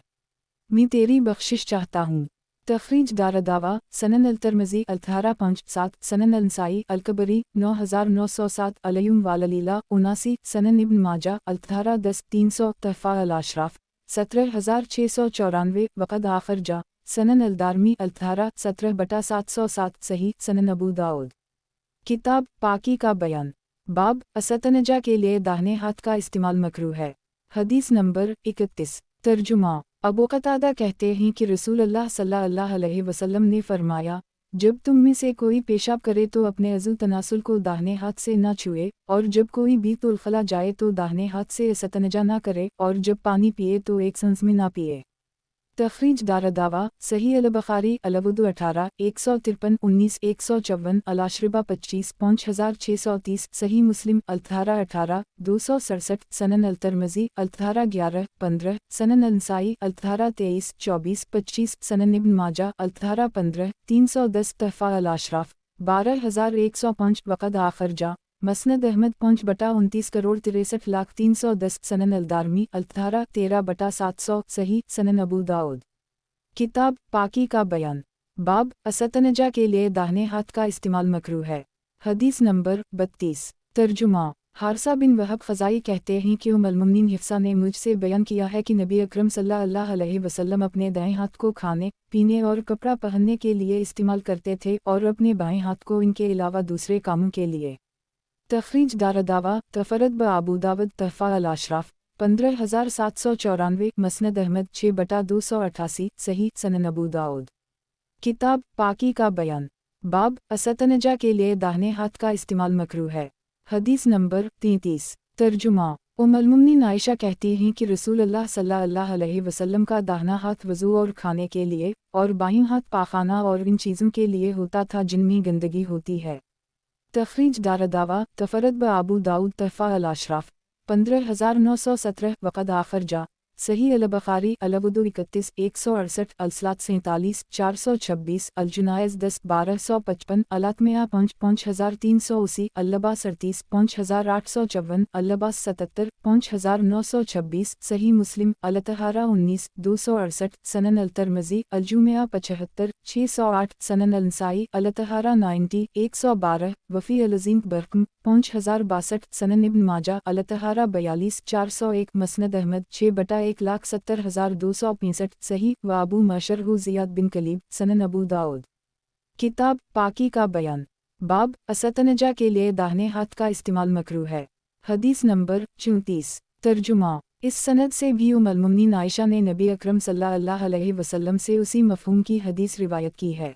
मैं तेरी बख्शिश चाहता हूँ। तखरीज दारदावा सनन अल-तिरमिज़ी अल-1857 सनन अल-नसाई अल-कबरी 9907 अलयुम वाललीला 79 सनन इब्न माजा अल-1810 300 तहफ़ा अल-अशराफ 17694 वक़द आखिर जा सनन अल-दारमी अल-18 17/707 सही सनन अबू दाऊद। किताब पाकी का बयान। बाब असतनजा के लिए दाहिने हाथ का इस्तेमाल मकरूह है। हदीस नंबर 31। तर्जुमा। अबू कतादा कहते हैं कि रसूलुल्लाह सल्लल्लाहु अलैहि वसल्लम ने फरमाया, जब तुम में से कोई पेशाब करे तो अपने अज़ुल तनासुल को दाहिने हाथ से न छुए, और जब कोई बीतुल खला जाए तो दाहिने हाथ से सतनजा न करे, और जब पानी पिए तो एक सांस में न पिए। तखरीज दारदावा सही अल-बुखारी अल-वुदू 18 153 19 154 अल-अशरिबा 25 5630 सही मुस्लिम अल-18 18 267 सनन अल-तिरमिज़ी अल-18 11 15 सनन अल-नसाई अल-18 23 24 25 सनन इब्न माजा अल-18 15 310 तहफ़ा अल-अशराफ 12105 वक़द आखिर जा मसनद अहमद 5/29 करोड़ 63,310 सनन अल-दारमी अल-18 13/700 सही सनन अबू दाऊद। किताब पाकी का बयान। बाब असतनजा के लिए दाहिने हाथ का इस्तेमाल मकरूह है। हदीस नंबर 32। तर्जुमा। हारसा बिन वहब ख़ज़ाई कहते हैं कि उम्मुल मोमिनीन हिफ्सा ने मुझसे बयान किया है कि नबी अकरम सल्लल्लाहु अलैहि वसल्लम अपने दाएं हाथ को खाने पीने और कपड़ा पहनने के लिए इस्तेमाल करते थे और अपने बाएं हाथ को इनके अलावा दूसरे कामों के लिए। तखरीज दारदावा तफरद ब अबू दाऊद तहफ़ा अल-अशराफ 15794 मसनद अहमद 6/288 सही सनन अबू दाऊद। किताब पाकी का बयान। बाब असतनजा के लिए दाहिने हाथ का इस्तेमाल मकरूह है। हदीस नंबर 33। तर्जुमा। उम्मुल मोमिनीन आयशा कहती हैं कि रसूलुल्लाह सल्लल्लाहु अलैहि वसल्लम का दाहिना हाथ वज़ू और खाने के लिए और बाईं हाथ पाखाना और इन चीज़ों के लिए होता था जिनमें गंदगी होती है। तखरीज दारदावा तफरद ब अबू दाऊद तहफ़ा अल-अशराफ 15917 वक़द आखिर जा सही अल-बुखारी अल-वुदू 31 168 अल-सलात 47 426 अल-जुनायज़ 10 1255 अल-अत्मिया 5 5380 अल-लबास 38 5854 अल-लबास 77 5926 सही मुस्लिम अल-तहारा 19 268 सनन अल-तिरमिज़ी अल-जुमिया 75 608 सनन अल-नसाई अल-तहारा 90 112 वफ़ी अल-अज़ीम बरक़म 5062 सनन इब्न माजा अल-तहारा 42 401 मसनद अहमद 6/1,70,265 सही व अबू मशरहू ज़ियाद बिन कलीब सनन अबू दाऊद। किताब पाकी का बयान। बाब असतनजा के लिए दाहिने हाथ का इस्तेमाल मकरूह है। हदीस नंबर 34। तर्जुमा। इस सनद से भी उम्मुल मोमिनीन आयशा ने नबी अकरम सल्लल्लाहु अलैहि वसल्लम से उसी मफ़हूम की हदीस रिवायत की है।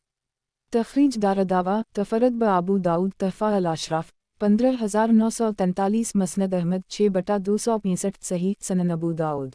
तखरीज दारदावा तफरद ब अबू दाऊद तहफ़ा अल-अशराफ 15943 मसनद अहमद 6/265 सही सनन अबू दाऊद।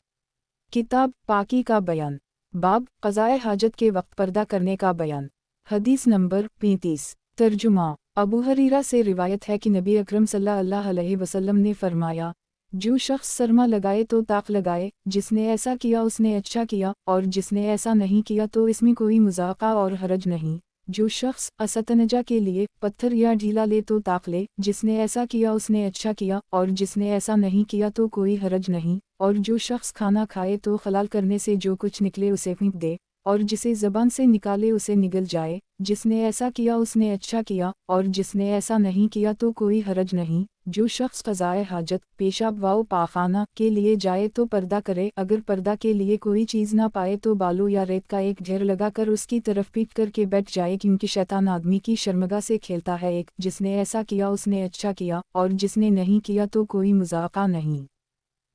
किताब पाकी का बयान। बाब क़ज़ाए हाजत के वक्त पर्दा करने का बयान। हदीस नंबर 35। तर्जुमा। अबू हरीरा से रिवायत है कि नबी अकरम सल्लल्लाहु अलैहि वसल्लम ने फरमाया, जो शख्स सरमा लगाए तो ताक लगाए, जिसने ऐसा किया उसने अच्छा किया, और जिसने ऐसा नहीं किया तो इसमें कोई मुज़ाक़ा और हरज नहीं। जो शख्स असतनजा के लिए पत्थर या ढीला ले तो ताक ले, जिसने ऐसा किया उसने अच्छा किया, और जिसने ऐसा नहीं किया तो कोई हरज नहीं। और जो शख्स खाना खाए तो खलाल करने से जो कुछ निकले उसे फेंक दे, और जिसे ज़बान से निकाले उसे निगल जाए। जिसने ऐसा किया उसने अच्छा किया, और जिसने ऐसा नहीं किया तो कोई हरज नहीं। जो शख्स क़ज़ाए हाजत पेशाब व पाखाना के लिए जाए तो पर्दा करे, अगर पर्दा के लिए कोई चीज़ ना पाए तो बालू या रेत का एक ढेर लगाकर उसकी तरफ पीट करके बैठ जाए, क्योंकि शैतान आदमी की शर्मगा से खेलता है। एक जिसने ऐसा किया उसने अच्छा किया, और जिसने नहीं किया तो कोई मुज़ाक़ा नहीं।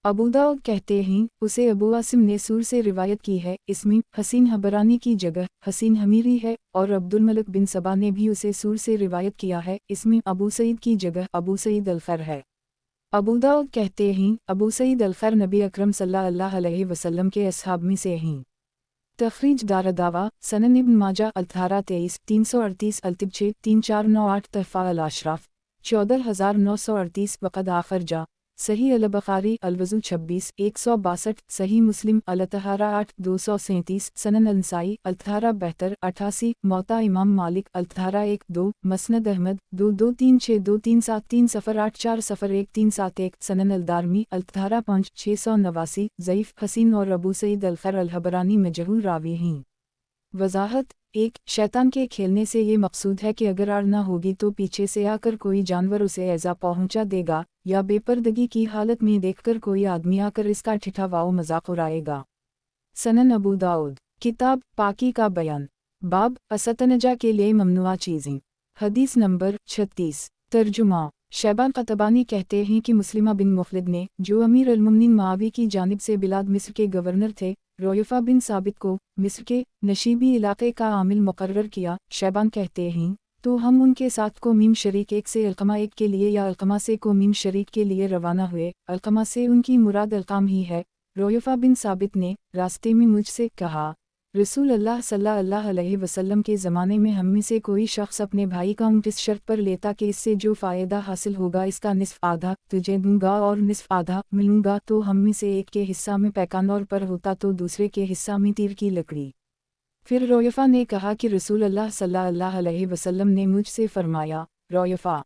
अबू दाऊद कहते हैं उसे अबू आसिम ने सूर से रिवायत की है, इसमें हसीन हबरानी की जगह हसीन हमीरी है, और अब्दुल मलिक बिन सबा ने भी उसे सूर से रिवायत किया है, इसमें अबू सईद की जगह अबू सईद अल-खैर है। अबू दाऊद कहते हैं अबू सईद अल-खैर नबी अकरम सल्लल्लाहु अलैहि वसल्लम के असहाब में से हैं। तखरीज दारदावा सनन इब्न माजा अल-18 23 338 अल-तिब 6 3498 तहफ़ा अल-अशराफ 14938 वक़द आखिर जा सही अल-बुखारी अल-वज़ू 26 162, सही मुस्लिम अल-तहारा 8 237, सनन अल-नसाई अल-तहारा 72 88, मौता इमाम मालिक अल-तहारा 1 2, मसनद अहमद 2 2 3 6 2 3 7 3 0 8 4 0 1 3 7 1, सनन अल-दारमी अल-तहारा 5 689, ज़ईफ़ हसीन और अबू सईद अल-खैर अल-हबरानी मजहूल रावी हैं। वज़ाहत 1 शैतान के खेलने से ये मकसूद है कि अगर आड़ न होगी तो पीछे से आकर कोई जानवर उसे ऐज़ा पहुंचा देगा, या बेपर्दगी की हालत में देखकर कोई आदमी आकर इसका ठिठा मजाक उड़ाएगा। सनन अबू दाऊद किताब पाकी का बयान, बाब असतनजा के लिए ममनुआ चीज़ें। हदीस नंबर 36। तर्जुमा शैबान क़तबानी कहते हैं कि मुस्लिमा बिन मुखलिद ने, जो अमीर अल-मुमिनीन मुआविया की जानिब से बिलाद मिस्र के गवर्नर थे, रोयफा बिन साबित को मिस्र के नशीबी इलाके का आमिल मुकर्रर किया। शैबान कहते हैं, तो हम उनके साथ को मीम शरीक एक से अलकमा एक के लिए या अलकमा से को मीम शरीक के लिए रवाना हुए। अलकमा से उनकी मुराद अलकाम ही है। रोयफा बिन साबित ने रास्ते में मुझसे कहा, रसूल अल्लाह सल्लल्लाहु अलैहि वसल्लम के ज़माने में हम में से कोई शख्स अपने भाई का ऊँट इस शर्त पर लेता कि इससे जो फ़ायदा हासिल होगा इसका निस्फ़ आधा तुझे दूंगा और निस्फ़ आधा मिलूंगा, तो हम में से एक के हिस्सा में पैकानौर पर होता तो दूसरे के हिस्सा में तीर की लकड़ी। फिर रोयफा ने कहा कि रसूल अल्लाह सल्लल्लाहु अलैहि वसल्लम ने मुझसे फरमाया, रोयफा,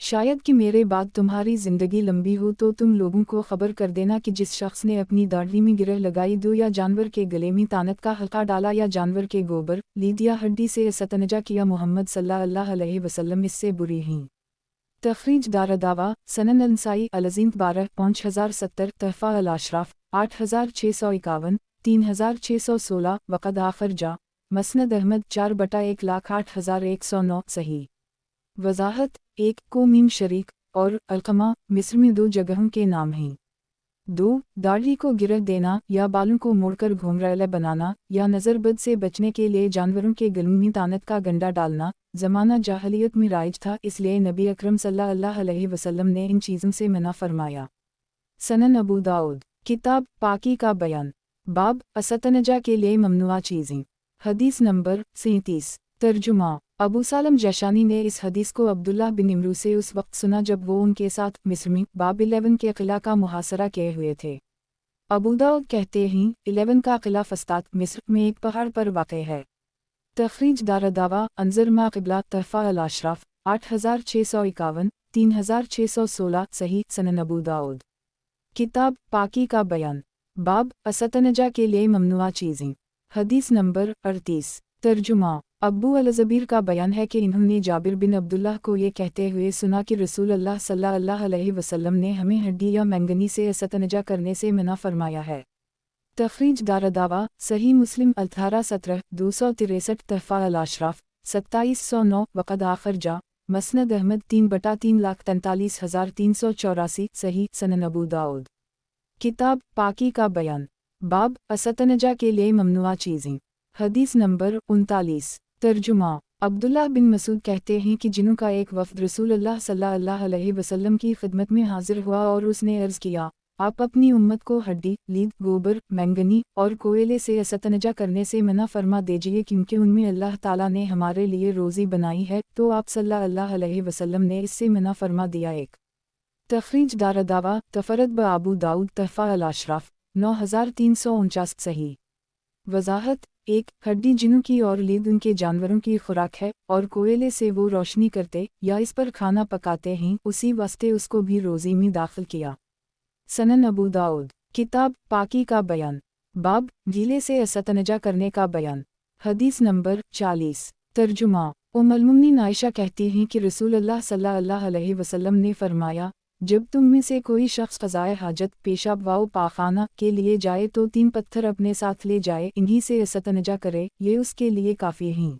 शायद कि मेरे बाद तुम्हारी ज़िंदगी लंबी हो तो तुम लोगों को ख़बर कर देना कि जिस शख्स ने अपनी दाढ़ी में गिरह लगाई दो या जानवर के गले में तानत का हल्का डाला या जानवर के गोबर लीद या हड्डी से इस्तंजा किया, मोहम्मद सल्लल्लाहु अलैहि वसल्लम इससे बुरी हैं। तखरीज दारदावा सनन अल-नसाई अल-अज़ीम 12 5070, तहफ़ा अल-अशराफ 8651 3616, वक़द आखिर जा मसनद अहमद 4/1,08,109, सही। वज़ाहत 1 को मीम शरीक और अलकमा मिस्र में 2 जगहों के नाम हैं। 2 दाढ़ी को गिरह देना या बालों को मोड़कर घुंघराला बनाना या नज़रबद से बचने के लिए जानवरों के गलों में तानत का गंडा डालना ज़माना जाहलियत में राइज था, इसलिए नबी अकरम सल्लल्लाहु अलैहि वसल्लम ने इन चीज़ों से मना फरमाया। सनन अबू दाऊद किताब पाकी का बयान, बाब असतनजा के लिए ममनुआ चीज़ें। हदीस नंबर 37। तर्जुमा अबू सालम जशानी ने इस हदीस को अब्दुल्लाह बिन इमरू से उस वक्त सुना जब वो उनके साथ मिस्र में बाब 11 के किला का मुहासरा किए हुए थे। अबू दाऊद कहते हैं 11 का किला फस्तात मिस्र में एक पहाड़ पर वाक़ है। तखरीज दारदावा अंजर मा क़िबला तहफ़ा अल-अशराफ 8651 3616, सही। सनन अबू दाऊद किताब पाकी का बयान, बाब असतनजा के लिए ममनुआ चीज़ें। हदीस नंबर 38। तर्जुमा अब्बू अल-ज़बीर का बयान है कि इन्होंने जाबिर बिन अब्दुल्लाह को ये कहते हुए सुना कि रसूल अल्लाह सल्लल्लाहु अलैहि वसल्लम ने हमें हड्डी या मैंगनी से असतनजा करने से मना फरमाया है। तखरीज दारदावा सही मुस्लिम अल-तहारा 17 263, तहफ़ा अल-अशराफ 2709, वक़द आखिर जा मसनद अहमद 3/3,43,384, सही। सनन अबू दाऊद किताब पाकी का बयान, बाब असतनजा के लिए ममनुआ चीज़ें। हदीस नंबर 39। तर्जुमा अब्दुल्लाह बिन मसूद कहते हैं कि जिन्हों का एक वफ़द रसूल अल्लाह सल्लल्लाहु अलैहि वसल्लम की खिदमत में हाजिर हुआ और उसने अर्ज़ किया, आप अपनी उम्मत को हड्डी, लीद, गोबर, मैंगनी और कोयले से असतनजा करने से मना फरमा दीजिए क्योंकि उनमें अल्लाह ताला ने हमारे लिए रोज़ी बनाई है, तो आप सल्लल्लाहु अलैहि वसल्लम ने इससे मना फरमा दिया। 1 तखरीज दारदावा तफरद ब अबू दाऊद तहफ़ा अल-अशराफ 9349, सही। वज़ाहत 1 हड्डी जिन्हों की और लीद उनके जानवरों की खुराक है और कोयले से वो रोशनी करते या इस पर खाना पकाते हैं, उसी वास्ते उसको भी रोज़ी में दाखिल किया। सनन अबू दाऊद किताब पाकी का बयान, बाब गीले से असतनजा करने का बयान। हदीस नंबर 40। तर्जुमा उम्मुल मुमिनीन आयशा कहती हैं कि रसूल अल्लाह सल्लल्लाहु अलैहि वसल्लम ने फरमाया, जब तुम में से कोई शख्स क़ज़ाए हाजत पेशाब व पाखाना के लिए जाए तो 3 पत्थर अपने साथ ले जाए, इन्हीं से असतनजा करे, ये उसके लिए काफ़ी हैं।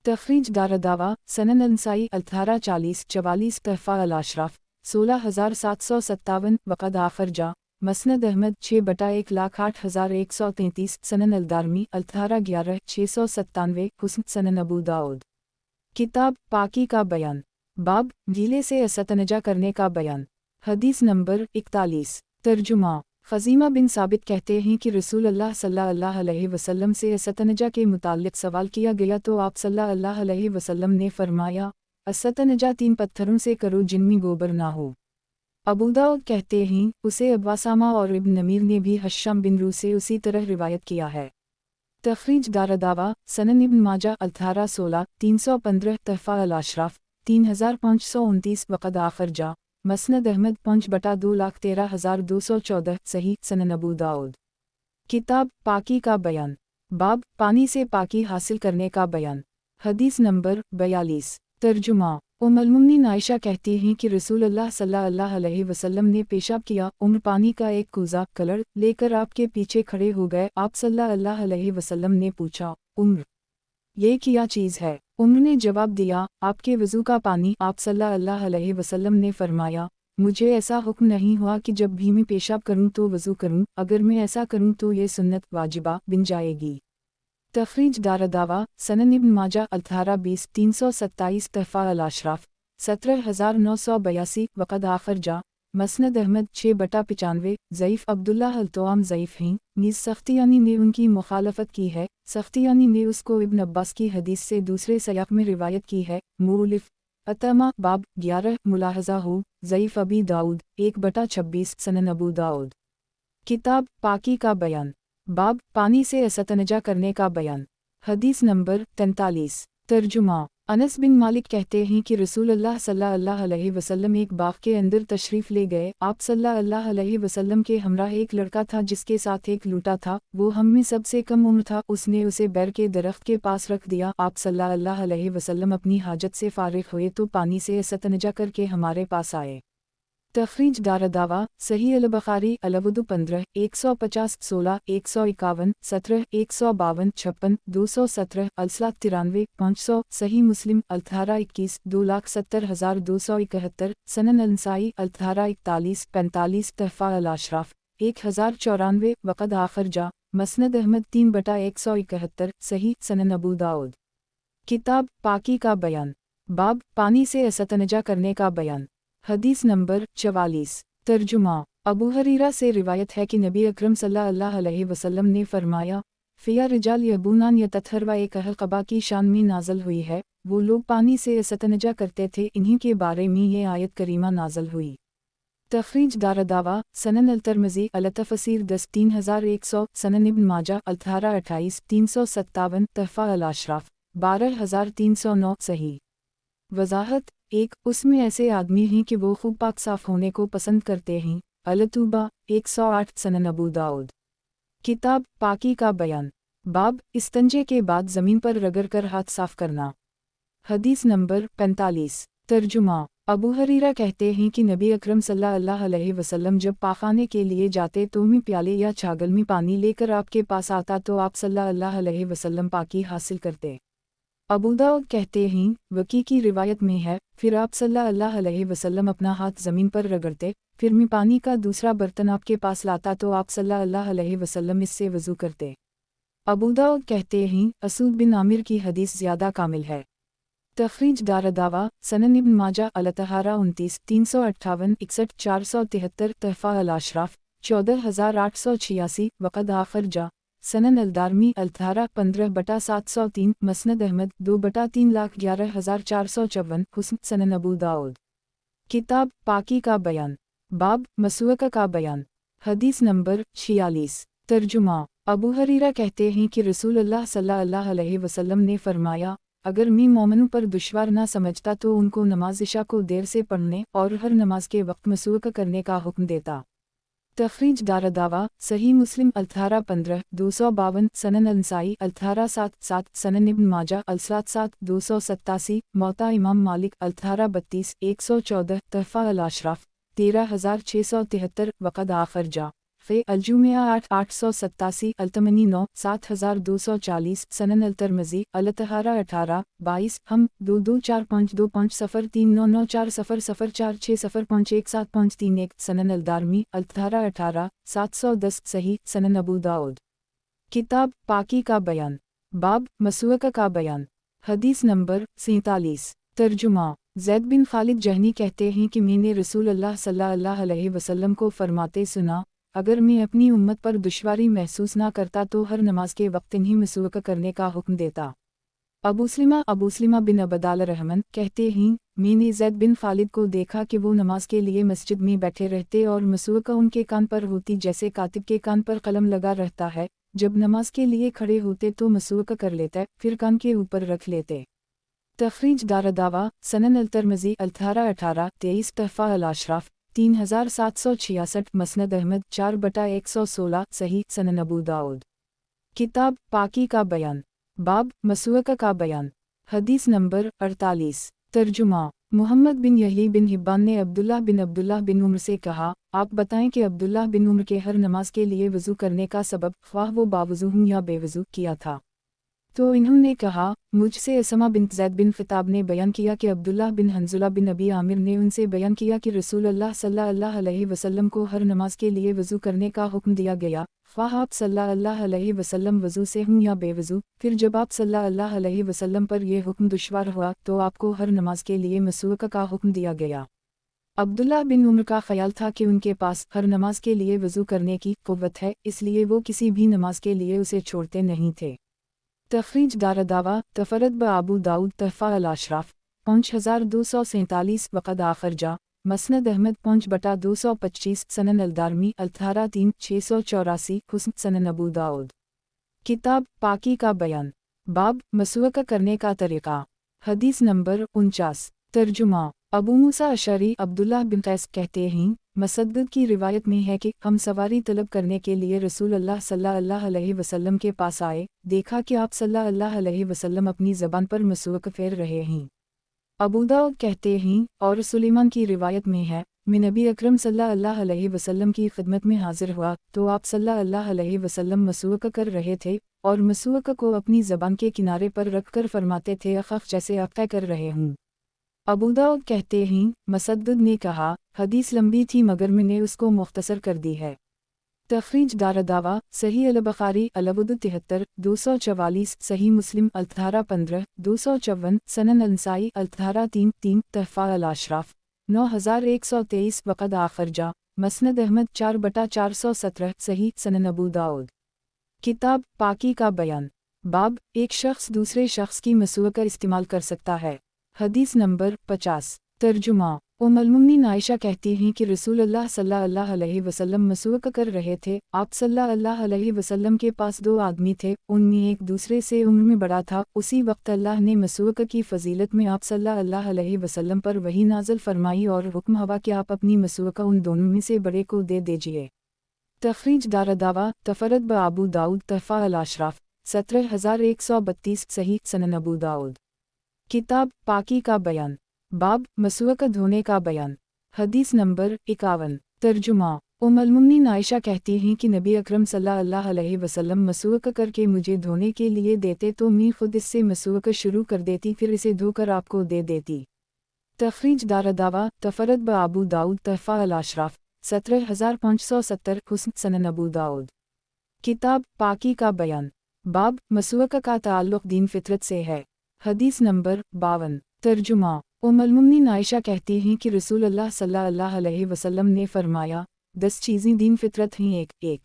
तखरीज दारदावा सनन अल-नसाई अल-तहारा 4044, तहफ़ा अल-अशराफ 16757, वक़द आखिर जा मसनद अहमद 6/1,08,133, सनन अल-दारमी अल-तहारा 11 697, हुस्न। सनन अबू दाऊद किताब पाकी का बयान, बाब गीले से असतनजा करने का बयान। हदीस नंबर 41। तर्जुमा ख़ज़ीमा बिन साबित कहते हैं कि रसूल अल्लाह सल्लल्लाहु अलैहि वसल्लम से असतनजा के मुताल्लिक़ सवाल किया गया तो आप सल्लल्लाहु अलैहि वसल्लम ने फरमाया, असतनजा 3 पत्थरों से करो जिनमें गोबर ना हो। अबू दाऊद कहते हैं उसे अब्बासामा और इब्न नमीर ने भी हश्शम बिन रू से उसी तरह रिवायत किया है। तखरीज दारदावा सनन इब्न माजा अल्थारा 16 315 तहफ़ा अल-अशराफ 3529 वक़द आखर जा मसनद अहमद 5/2,13,214 सही सनन अबू दाऊद। किताब पाकी का बयान बाब पानी से पाकी हासिल करने का बयान। हदीस नंबर 42 तर्जुमा उम्मुल-मोमिनीन आयशा कहती हैं कि रसूलुल्लाह सल्लल्लाहु अलैहि वसल्लम ने पेशाब किया। उम्र पानी का एक कूज़ा कलड़ लेकर आपके पीछे खड़े हो गए। आप सल्लल्लाहु अलैहि वसल्लम ने पूछा, उम्र ये क्या चीज़ है? उम्र ने जवाब दिया, आपके वज़ू का पानी। आप सल्लल्लाहु अलैहि वसल्लम ने फरमाया, मुझे ऐसा हुक्म नहीं हुआ कि जब भी मैं पेशाब करूं तो वज़ू करूं, अगर मैं ऐसा करूं तो ये सुन्नत वाजिबा बन जाएगी। तखरीज दारदावा सनन इब्न माजा अल्थारा 20 327 तहफ़ा अल-अशराफ 17982 वक़द आखर जा मसनद अहमद 6/95 ज़ईफ़ अब्दुल्ला अल-तोआम ज़ईफ़ हैं। नीज़ सख्तियानी ने उनकी मुखालफत की है। सख्तियानी ने उसको इब्न अब्बास की हदीस से दूसरे सयाक़ में रिवायत की है। मुअल्लिफ़ अतमा बाब 11 मुलाहज़ा हो ज़ईफ़ अबी दाऊद 1/26 सनन अबू दाऊद। किताब पाकी का बयान बाब पानी से इस्तंजा करने का बयान। हदीस नंबर 43 तर्जुमा अनस बिन मालिक कहते हैं कि रसूलुल्लाह सल्लल्लाहु अलैहि वसल्लम एक बाग के अंदर तशरीफ़ ले गए। आप सल्लल्लाहु अलैहि वसल्लम के हमराह एक लड़का था जिसके साथ एक लूटा था। वो हम में सबसे कम उम्र था। उसने उसे बैर के दरख्त के पास रख दिया। आप सल्लल्लाहु अलैहि वसल्लम अपनी हाजत से फारिग हुए तो पानी से इस्तंजा करके हमारे पास आए। तखरीज दारदावा सही अल-बुखारी अल-वुदू 15 150 16 151 17 152 56 217 अल-सलात 93 500 सही मुस्लिम अल्थारा 21 2,70,271 सनन अल-नसाई अल्थारा 41 45 तहफ़ा अल-अशराफ 1094 वक़द आखर जा मसनद अहमद 3/171 सही सनन अबू दाऊद। किताब पाकी का बयान बाब पानी से इस्तंजा करने का बयान। हदीस नंबर 44 तर्जुमा अबू हरीरा से रिवायत है कि नबी अकरम सल्लल्लाहु अलैहि वसल्लम ने फरमाया, फ़िया रिजाल यबूनान यततहरवा एक अहल क़बा की शान में नाज़ल हुई है। वो लोग पानी से इस्तंजा करते थे। इन्हीं के बारे में ये आयत करीमा नाज़ल हुई। तखरीज दारदावा सनन अल-तिरमिज़ी अल-तफ़सीर 10 3100 सनन इब्न माजा अल्थारा 28 357 तहफ़ा अल-अशराफ 12309 सही। वज़ाहत एक उसमें ऐसे आदमी हैं कि वो खूब पाक साफ़ होने को पसंद करते हैं। अल-तूबा 108 सनन अबू दाऊद। किताब पाकी का बयान बाब इस्तंजे के बाद ज़मीन पर रगड़ कर हाथ साफ़ करना। हदीस नंबर 45 तर्जुमा अबू हरीरा कहते हैं कि नबी अकरम सल्लल्लाहु अलैहि वसल्लम जब पाखाने के लिए जाते तो मैं प्याले या छागल में पानी लेकर आपके पास आता तो आप सल्लल्लाहु अलैहि वसल्लम पाकी हासिल करते। अबू दाऊद कहते हैं वकी की रिवायत में है, फिर आप सल्लल्लाहु अलैहि वसल्लम अपना हाथ ज़मीन पर रगड़ते, फिर मैं पानी का दूसरा बर्तन आपके पास लाता तो आप सल्लल्लाहु अलैहि वसल्लम इससे वज़ू करते। अबू दाऊद कहते हैं असूद बिन आमिर की हदीस ज़्यादा कामिल है। तखरीज दारदावा सनन इब्न माजा अल-तहारा 29 358 61 473 तहफ़ा अल-अशराफ 14886 वक़द आखर जा सनन अल-दारमी अल्थारा 15/703 मसनद अहमद 2/3,11,454 हुस्न सनन अबू दाऊद। किताब पाकी का बयान बाब मसवक का बयान। हदीस नंबर 46 तर्जुमा अबू हरीरा कहते हैं कि रसूलुल्लाह सल्लल्लाहु अलैहि वसल्लम ने फरमाया, अगर मैं मोमिनों पर दुश्वार ना समझता तो उनको नमाज इशा को देर से पढ़ने और हर नमाज के वक्त मसवक करने का हुक्म देता। तखरीज दारदावा सही मुस्लिम अल्थारा 15 252 सनन अल-नसाई अल्थारा 7 सनन इब्न माजा अल-सलात 7 287 मौता इमाम मालिक अल्थारा 32 114 तहफ़ा अल-अशराफ 13673 वक़द आखर जा फ़े अल-जुमिया 8 887 अल-तमनी 9 7240 सनन अल-तिरमिज़ी अल-तहारा 18 22 हम 2245250399400460460171 सनन अल-दारमी अल-तहारा 18 710 सही सनन अबू दाऊद। किताब पाकी का बयान बाब मसवक का बयान। हदीस नंबर 47 तर्जुमा ज़ैद बिन खालिद जहनी कहते हैं कि मैंने रसूलुल्लाह सल्लल्लाहु अलैहि वसल्लम को फरमाते सुना, अगर मैं अपनी उम्मत पर दुश्वारी महसूस ना करता तो हर नमाज के वक्त इन्हीं मसवक करने का हुक्म देता। अबूसलिमा बिन अबदाल रहमान कहते हैं, मैंने ज़ैद बिन खालिद को देखा कि वो नमाज के लिए मस्जिद में बैठे रहते और मसूका उनके कान पर होती जैसे कातिब के कान पर कलम लगा रहता है। जब नमाज के लिए खड़े होते तो मसूका कर लेते, फिर कान के ऊपर रख लेते। तखरीज दारदावा सनन अल-तिरमिज़ी अल-18-23 तहफ़ा अल-अशराफ 3766 मसनद अहमद 4/116 सही सनन अबू दाऊद। किताब पाकी का बयान बाब मसूका का बयान। हदीस नंबर 48। तर्जुमा मुहम्मद बिन यही बिन हिब्बान ने अब्दुल्लाह बिन उम्र से कहा, आप बताएं कि अब्दुल्लाह बिन उम्र के हर नमाज के लिए वज़ू करने का सबब ख्वाह वो बावज़ू हूँ या बेवज़ू किया था। तो इन्होंने कहा, मुझसे असमा बिन्त ज़ैद बिन ख़िताब ने बयान किया कि अब्दुल्लाह बिन हंज़ुला बिन अबी आमिर ने उनसे बयान किया कि रसूल अल्लाह सल्लल्लाहु अलैहि वसल्लम को हर नमाज के लिए वज़ू करने का हुक्म दिया गया, ख्वाह आप सल्लल्लाहु अलैहि वसल्लम वज़ू से हूँ या बेवज़ू। फिर जब आप सल्लल्लाहु अलैहि वसल्लम पर यह हुक्म दुश्वार हुआ तो आपको हर नमाज के लिए मसूका का हुक्म दिया गया। अब्दुल्लाह बिन उम्र का ख्याल था कि उनके पास हर नमाज के लिए वज़ू करने की क़ुव्वत है, इसलिए वो किसी भी नमाज के लिए उसे छोड़ते नहीं थे। तखरीज दारदावा तफरद ब अबू दाऊद तहफ़ा अल-अशराफ 5247 वक़द आखिर जा मसनद अहमद 5/225 सनन अल-दारमी अल-18-684 हुस्न सनन अबू दाऊद। किताब पाकी का बयान बाब मसूका करने का तरीक़ा। हदीस नंबर 49। तर्जुमा अबू मूसा अशरी अब्दुल्लाह बिन कैस कहते हैं, मसद्दद की रिवायत में है कि हम सवारी तलब करने के लिए रसूल अल्लाह सल्लल्लाहु अलैहि वसल्लम के पास आए, देखा कि आप सल्लल्लाहु अलैहि वसल्लम अपनी ज़बान पर मसूक फेर रहे हैं। अबू दाऊद कहते हैं और सुलेमान की रिवायत में है, मैं नबी अकरम सल्लल्लाहु अलैहि वसल्लम की खिदमत में हाजिर हुआ तो आप सल्लल्लाहु अलैहि वसल्लम मसूक कर रहे थे और मसूक को अपनी ज़बान के किनारे पर रखकर फरमाते थे अख़ जैसे आप तय कर रहे हूँ। अबू दाऊद कहते हैं, मसद्दद ने कहा, हदीस लंबी थी मगर मैंने उसको मुख्तसर कर दी है। तखरीज दारदावा सही अल-बुखारी अल-73 244 सही मुस्लिम अल-18-15 254 सनन अल-नसाई अल-18-3 तहफ़ा अल-अशराफ 9123 वक़द आखिर जा मसनद अहमद 4/417 सही सनन अबू दाऊद। किताब पाकी का बयान बाब एक शख्स दूसरे शख्स की मसूका इस्तेमाल कर सकता है। हदीस नंबर 50। तर्जुमा उम्मुल मोमिनीन आयशा कहती हैं कि रसूल अल्लाह सल्लल्लाहु अलैहि वसल्लम मसूका कर रहे थे। आप सल्लल्लाहु अलैहि वसल्लम के पास दो आदमी थे, उनमें एक दूसरे से उम्र में बड़ा था। उसी वक्त अल्लाह ने मसूका की फजीलत में आप सल्लल्लाहु अलैहि वसल्लम पर वही नाज़िल फरमाई और हुक्म हुआ कि आप अपनी मसूका उन दोनों में से बड़े को दे दीजिए। तखरीज दारदावा तफरद ब अबू दाऊद तहफ़ा अल-अशराफ 17132 सही सनन अबू दाऊद। किताब पाकी का बयान बाब मसूका धोने का बयान। हदीस नंबर 51। तर्जुमा उम्मुल मोमिनीन आयशा कहती हैं कि नबी अकरम सल्लल्लाहु अलैहि वसल्लम मसूका करके मुझे धोने के लिए देते तो मैं खुद इससे मसूका शुरू कर देती, फिर इसे धोकर आपको दे देती। तखरीज दारदावा तफरद ब अबू दाऊद तहफ़ा अल-अशराफ 17570 हुस्न सनन अबू दाऊद। किताब पाकी का बयान बाब मसूका का ताल्लुक़ दीन फितरत से है। हदीस नंबर 52। तर्जुमा उम्मुल मोमिनीन आयशा कहती हैं कि रसूल अल्लाह सल्लल्लाहु अलैहि वसल्लम ने फरमाया, 10 चीज़ें दीन फितरत हैं। 1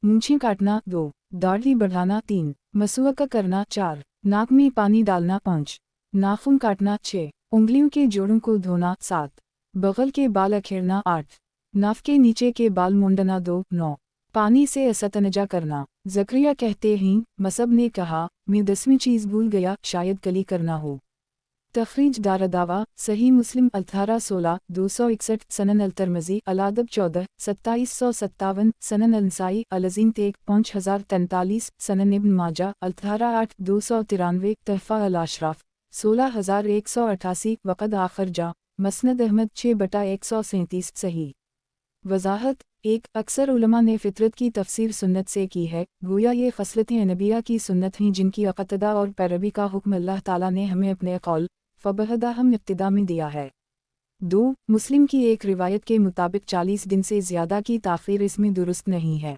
मूंछें काटना, 2 दाढ़ी बढ़ाना, 3 मसूका करना, 4 नाक में पानी डालना, 5 नाखून काटना, 6 उंगलियों के जोड़ों को धोना, 7 बगल के बाल अखेरना, 8 नाफ के नीचे के बाल मुंडना, 2 9 पानी से असतनजा करना। ज़करिया कहते हैं, मसब ने कहा, मैं 10वीं चीज़ भूल गया, शायद कली करना हो। तखरीज दारदावा सही मुस्लिम अल-18-16 261 सनन अल-तिरमिज़ी अल-अदब 14 2757 सनन अल-नसाई अल-अज़ीम 5043 सनन इब्न माजा अल-18 293 तहफ़ा अल-अशराफ 16188 वक़द आखिर जा मसनद अहमद 6/137 सही। वज़ाहत 1 अक्सर उलमा ने फ़ितरत की तफसीर सुन्नत से की है, गोया ये ख़सलतें नबिया की सुन्नत हैं जिनकी अक़तदा और पैरवी का हुक्म अल्लाह ताला ने हमें अपने कौल फ़बहदा हम इब्तिदा में दिया है। 2 मुस्लिम की एक रिवायत के मुताबिक 40 दिन से ज़्यादा की ताख़ीर इसमें दुरुस्त नहीं है।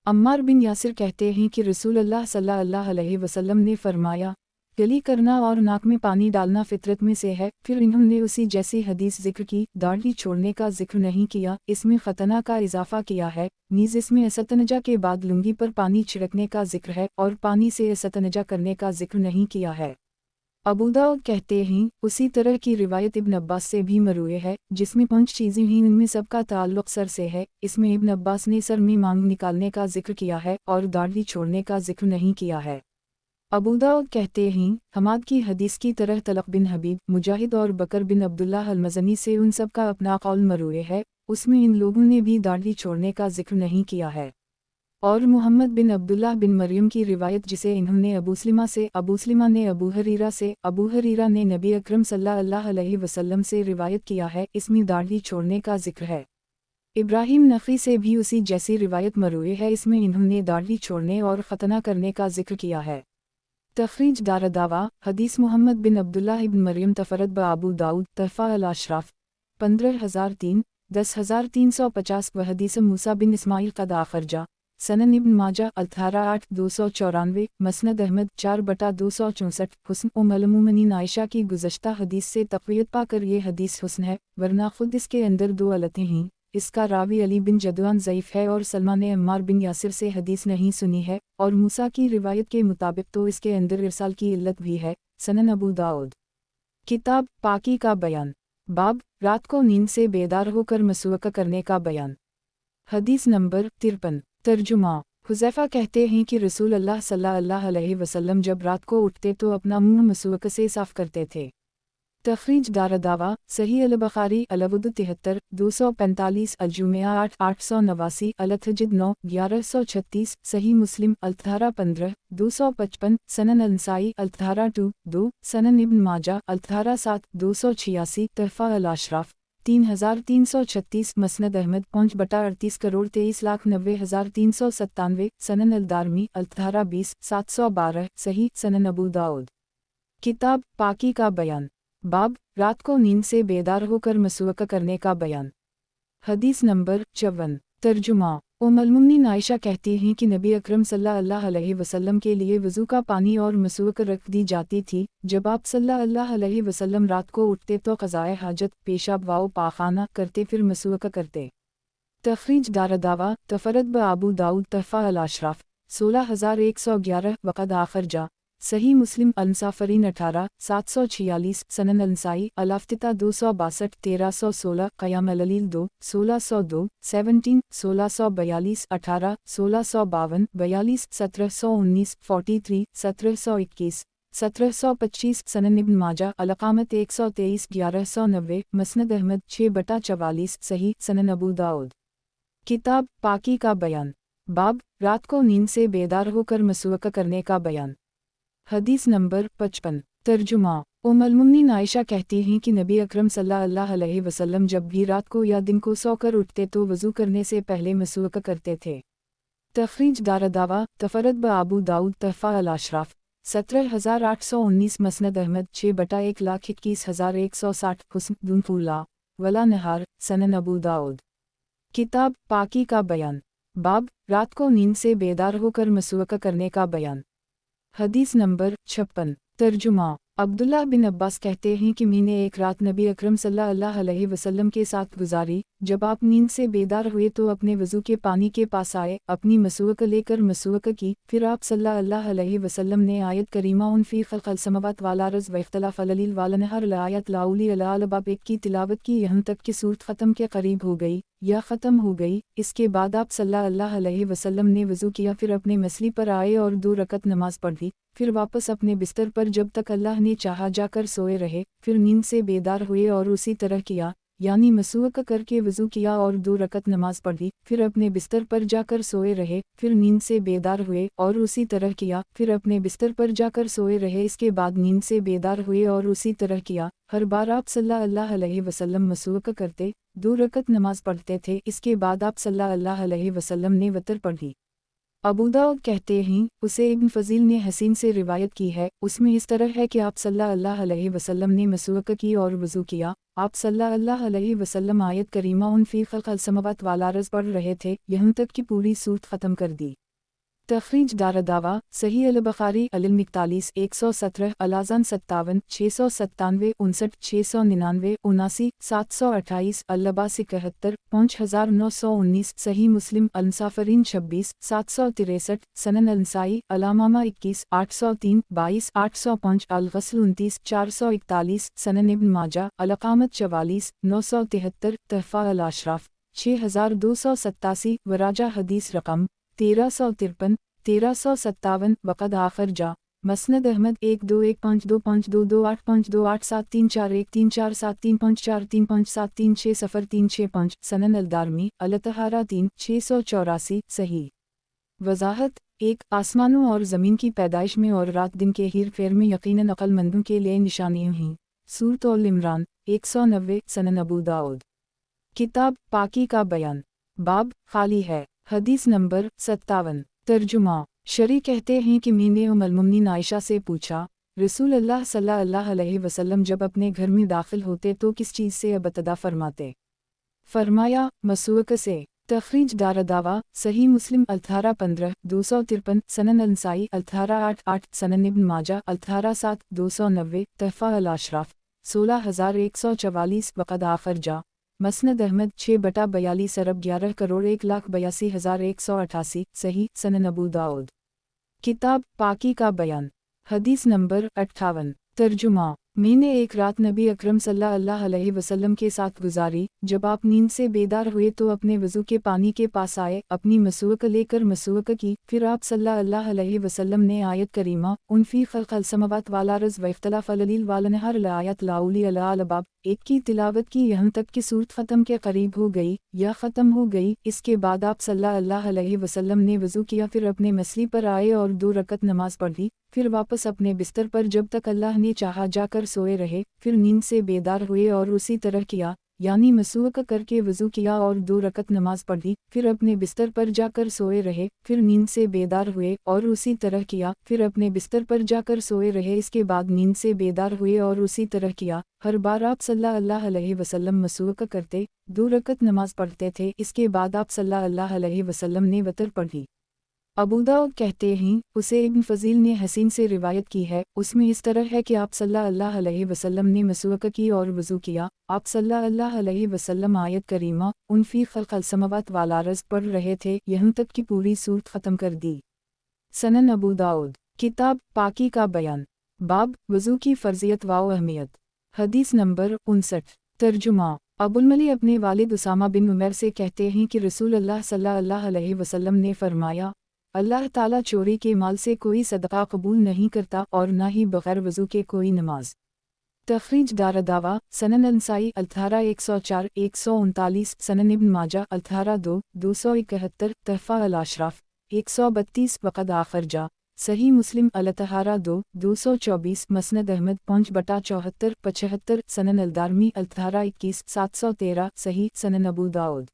अम्मार बिन यासिर कहते हैं कि रसूल अल्लाह सल्लल्लाहु अलैहि वसल्लम ने फरमाया, गली करना और नाक में पानी डालना फितरत में से है। फिर इन्होंने उसी जैसी हदीस जिक्र की, दाढ़ी छोड़ने का जिक्र नहीं किया, इसमें खतना का इजाफा किया है। नीज़ इसमें इस्तंजा के बाद लुंगी पर पानी छिड़कने का जिक्र है और पानी से इस्तंजा करने का जिक्र नहीं किया है। अबू दाऊद कहते हैं, उसी तरह की रिवायत इब्न अब्बास से भी मरूए है, जिसमें 5 चीज़ें हैं, इनमें सबका ताल्लुक़ सर से है। इसमें इब्न अब्बास ने सर में मांग निकालने का जिक्र किया है और दाढ़ी छोड़ने का जिक्र नहीं किया है। अबू दाऊद कहते हैं, हमाद की हदीस की तरह तलक़ बिन हबीब, मुजाहिद और बकर बिन अब्दुल्लाह अल-मज़नी से उन सब का अपना कौल मरूए है, उसमें इन लोगों ने भी दाढ़ी छोड़ने का जिक्र नहीं किया है। और मुहम्मद बिन अब्दुल्लाह बिन मरियम की रिवायत, जिसे इन्होंने अबू सलिमा से, अबू सलिमा ने अबू हरीरा से, अबू हरीरा ने नबी अकरम सल्लल्लाहु अलैहि वसल्लम से रिवायत किया है, इसमें दाढ़ी छोड़ने का जिक्र है। इब्राहिम नखी से भी उसी जैसी रिवायत मरूए है, इसमें इन्होंने दाढ़ी छोड़ने और ख़तना करने का जिक्र किया है। तखरीज दारदावा, हदीस मुहम्मद बिन अब्दुल्लाह इब्न मरियम तफरद ब अबू दाऊद तहफ़ा अल-अशराफ 15003 10350 व हदीस मूसा बिन इस्माइल क़द आखरजा सनन इब्न माजा अल-थारा 8 294 मसनद अहमद 4/264 हुस्न उम्मुल-मोमिनीन आयशा की गुज़श्ता हदीस से तक़वियत पाकर ये हदीस हुस्न है, वरना खुद इसके अंदर 2 अलतें हैं। इसका रावी अली बिन जदवान ज़ईफ़ है और सलमा ने अम्मार बिन यासिर से हदीस नहीं सुनी है, और मूसा की रिवायत के मुताबिक तो इसके अंदर इरसाल की इल्लत भी है। सनन अबू दाऊद। किताब पाकी का बयान। बाब रात को नींद से बेदार होकर मसवक़ा करने का बयान। हदीस नंबर 53। तर्जुमा। हुज़ैफ़ा कहते हैं कि रसूल अल्लाह सल्लल्लाहु अलैहि वसल्लम जब रात को उठते तो अपना मुंह मसवक़ा से साफ़ करते थे। तखरीज दारदावा, सही अल-बुखारी अलवुद 73 245 अलजुमिया 8 889 अलतहजिद 9 1136 सही मुस्लिम अल-थारा 15 255 सनन अल-नसाई अल-थारा 2 सनन इब्न माजा अल-थारा 7 286 तहफ़ा अल-अशराफ 3336 मसनद अहमद 5/38 करोड़ 23,90,397 सनन अल-दारमी अल-थारा 20 712 सही सनन अबू दाऊद। किताब पाकी का बयान। बाब रात को नींद से बेदार होकर मसवक़ा करने का बयान। हदीस नंबर 54। तर्जुमा। उम्मुल-मोमिनीन आयशा कहती हैं कि नबी अकरम सल्लल्लाहु अलैहि वसल्लम के लिए वज़ू का पानी और मसवक़ा रख दी जाती थी। जब आप सल्लल्लाहु अलैहि वसल्लम रात को उठते तो क़ज़ाए हाजत, पेशाब व पाखाना करते, फिर मसवक़ा करते। तखरीज दारदावा, तफरद ब अबू दाऊद तहफ़ा अल-अशराफ 16111 वक़द आखरजा सही मुस्लिम अल-मुसाफ़िरीन 18 746 सनन अल-नसाई अल-अफ़्तिता 262 1316 क़याम अल-ललील 2 1602 17 1642 18 1652 42 1719 43 1721 1725 सनन इब्न माजा अल-अक़ामत 123 1190 मसनद अहमद 6/44 सही सनन अबू दाऊद। किताब पाकी का बयान। बाब रात को नींद से बेदार होकर मसवक़ा करने का बयान। हदीस नंबर 55। तर्जुमा। उम्मुल-मोमिनीन आयशा कहती हैं कि नबी अकरम सल्लल्लाहु अलैहि वसल्लम जब भी रात को या दिन को सोकर उठते तो वज़ू करने से पहले मसवक़ा करते थे। तखरीज दारदावा, तफरद ब अबू दाऊद तहफ़ा अल-अशराफ 17819 मसनद अहमद 6/1,21,160 हुस्न दुनफूला वला नहार सनन अबू दाऊद। किताब पाकी का बयान। बाब रात को नींद से बेदार होकर मसवक़ा करने का बयान। हदीस नंबर 56। तर्जुमा। अब्दुल्लाह बिन अब्बास कहते हैं कि मैंने एक रात नबी अकरम सल्लल्लाहु अलैहि वसल्लम के साथ गुजारी। जब आप नींद से बेदार हुए तो अपने वज़ू के पानी के पास आए, अपनी मसवक़ा लेकर मसवक़ा की। फिर आप सल्लल्लाहु अलैहि वसल्लम ने आयत करीमा उन फ़ी ख़ल्क़िस समावात वल अर्ज़ व इख्तिलाफ़िल लैल वल नहार आयत लाउली अला अलबाब की तिलावत की, यहाँ तक कि सूरत ख़त्म के करीब हो गई या ख़त्म हो गई। इसके बाद आप सल्लल्लाहु अलैहि वसल्लम ने वज़ू किया, फिर अपने मसली पर आए और 2 रकत नमाज पढ़ी। फिर वापस अपने बिस्तर पर जब तक अल्लाह ने चाहा जाकर सोए रहे। फिर नींद से बेदार हुए और उसी तरह किया, यानी मसवक़ा करके वज़ू किया और 2 रकत नमाज पढ़ी। फिर अपने बिस्तर पर जाकर सोए रहे। फिर नींद से बेदार हुए और उसी तरह किया, फिर अपने बिस्तर पर जाकर सोए रहे। इसके बाद नींद से बेदार हुए और उसी तरह किया। हर बार आप सल्लल्लाहु अलैहि वसल्लम मसवक़ा करते, 2 रकत नमाज पढ़ते थे। इसके बाद आप सल्लल्लाहु अलैहि वसल्लम ने वतर पढ़ी। अबू दाऊद कहते हैं, उसे इब्न फ़ज़ील ने हसीन से रिवायत की है। उसमें इस तरह है कि आप सल्लल्लाहु अलैहि वसल्लम ने मसवक़ा की और वज़ू किया। आप सल्लल्लाहु अलैहि वसल्लम आयत करीमा उन फ़ी ख़ल्क़िस समावात वल अर्ज़ पढ़ रहे थे, यहाँ तक कि पूरी सूरत ख़त्म कर दी। तखरीज दारदावा सही अल-बुखारी अल-41 117 अल-अज़ान 57 697 59 699 79 728 अल-लबास 71 5919 सही मुस्लिम अल-मुसाफिरीन 26 763 सनन अल-नसाई अल-इमामा 21 803 22 805 अल-गस्ल 29 441 सनन इब्न माजा अल-इकामत 44 973 तहफ़ा अल-अशराफ 6287 वराजा हदीस रकम 1353 1357 वक़द आखिर जा मसनद अहमद 121525283734134735435736 सनन अलदारमी अल-तहारा 3 684 सही। वज़ाहत 1 आसमानों और ज़मीन की पैदाइश में और रात दिन के हीर फेर में यकीनन अक्लमंदों के लिए निशानियाँ हैं। सूरत अल इमरान 190 सनन अबू दाऊद। किताब पाकी का बयान बाब खाली है। हदीस नंबर 57। तर्जुमा शरी कहते हैं कि मैंने उम्मुल-मोमिनीन आयशा से पूछा, रसूल अल्लाह सल्लल्लाहु अलैहि वसल्लम जब अपने घर में दाखिल होते तो किस चीज़ से इब्तिदा फरमाते? फरमाया मसूक से। तखरीज दारदावा सही मुस्लिम अल-थारा 15 253 सनन अल-नसाई अल-थारा 8 सनन इब्न माजा अल-थारा 7 290 तहफ़ा अल-अशराफ 16144 वक़द आखिर जा मसनद अहमद 6/42 अरब 11,82,188 सही। सनन अबू दाऊद। किताब पाकी का बयान हदीस नंबर 58। तर्जुमा मैंने एक रात नबी अकरम सल्लल्लाहु अलैहि वसल्लम के साथ गुजारी। जब आप नींद से बेदार हुए तो अपने वज़ू के पानी के पास आए, अपनी मसूक लेकर मसूक की। फिर आप सल्लल्लाहु अलैहि वसल्लम ने आयत करीमा उन फी खल्क़िल समावात वल अर्ज़ व इख्तिलाफ़िल लैल वन नहार लायत लाउली अल अलबाब एक की तिलावत की यहाँ तक कि सूरत ख़त्म के करीब हो गई या ख़त्म हो गई। इसके बाद आप सल्लल्लाहु अलैहि वसल्लम ने वज़ू किया, फिर अपने मसली पर आए और 2 रकत नमाज पढ़ी। फिर वापस अपने बिस्तर पर जब तक अल्लाह ने चाहा जाकर सोए रहे। फिर नींद से बेदार हुए और उसी तरह किया, यानी मसूक करके वज़ू किया और 2 रकत नमाज पढ़ी। फिर अपने बिस्तर पर जाकर सोए रहे। फिर नींद से बेदार हुए और उसी तरह किया, फिर अपने बिस्तर पर जाकर सोए रहे। इसके बाद नींद से बेदार हुए और उसी तरह किया। हर बार आप सल्लल्लाहु अलैहि वसल्लम मसूक करते, 2 रकत नमाज पढ़ते थे। इसके बाद आप सल्लल्लाहु अलैहि वसल्लम ने वतर पढ़ी। अबू दाऊद कहते हैं, उसे इब्न फजील ने हसीन से रिवायत की है। उसमें इस तरह है कि आप सल्लल्लाहु अलैहि वसल्लम ने मसूक की और वज़ू किया। आप सल्लल्लाहु अलैहि वसल्लम आयत करीमा उन फी खल्क़िल समावात वल अर्ज़ पढ़ रहे थे, यहाँ तक कि पूरी सूरत ख़त्म कर दी। सनन अबू दाऊद। किताब पाकी का बयान बाब वज़ू की फ़र्ज़ियत व अहमियत। हदीस नंबर 59। तर्जुमा अबुल-मली अपने वालिद उसामा बिन उमैर से कहते हैं कि रसूल अल्लाह सल्लल्लाहु अलैहि वसल्लम ने फरमाया, अल्लाह ताला चोरी के माल से कोई सदका कबूल नहीं करता और न ही बग़ैर वज़ू के कोई नमाज। तखरीज दारदावा सनन अल-नसाई अल-थारा 104 139 सनन इब्न माजा अल-थारा 2 271 तहफ़ा अल-अशराफ 132 वक़द आखिर जा सही मुस्लिम अल-तहारा 2 224 मसनद अहमद 5/74 75 सनन अल-दारमी अल-थारा 21 713 सही। सनन अबू दाऊद।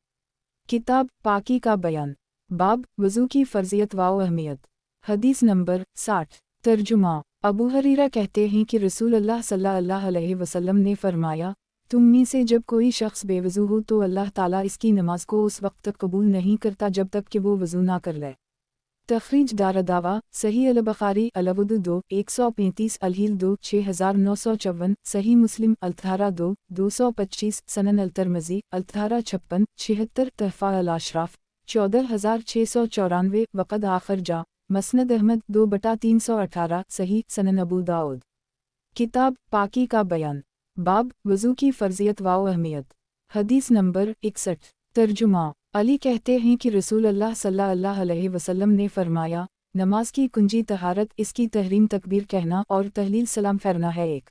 किताब पाकी का बयान बाब वज़ू की फ़र्ज़ियत व अहमियत। हदीस नंबर 60। तर्जुमा अबू हरीरा कहते हैं कि रसूल अल्लाह सल्लल्लाहु अलैहि वसल्लम ने फरमाया, तुम में से जब कोई शख्स बेवज़ू हो तो अल्लाह ताला इसकी नमाज को उस वक्त तक कबूल नहीं करता जब तक कि वो वज़ू ना कर ले। तखरीज दारदावा सही अल-बुखारी अल-वुदू 2 135 अल-हील 2 6954 सही मुस्लिम अल-थारा 2 225 सनन अल-तिरमिज़ी अल-थारा 56 76 तहफ़ा अल-अशराफ 14694 वक़द आखिर जा मसनद अहमद 2/318 सही। सनन अबू दाऊद। किताब पाकी का बयान बाब वज़ू की फ़र्ज़ियत व अहमियत। हदीस नंबर 61। तर्जुमा अली कहते हैं कि रसूल अल्लाह सल्लल्लाहु अलैहि वसल्लम ने फरमाया, नमाज की कुंजी तहारत, इसकी तहरीम तकबीर कहना और तहलील सलाम फेरना है। एक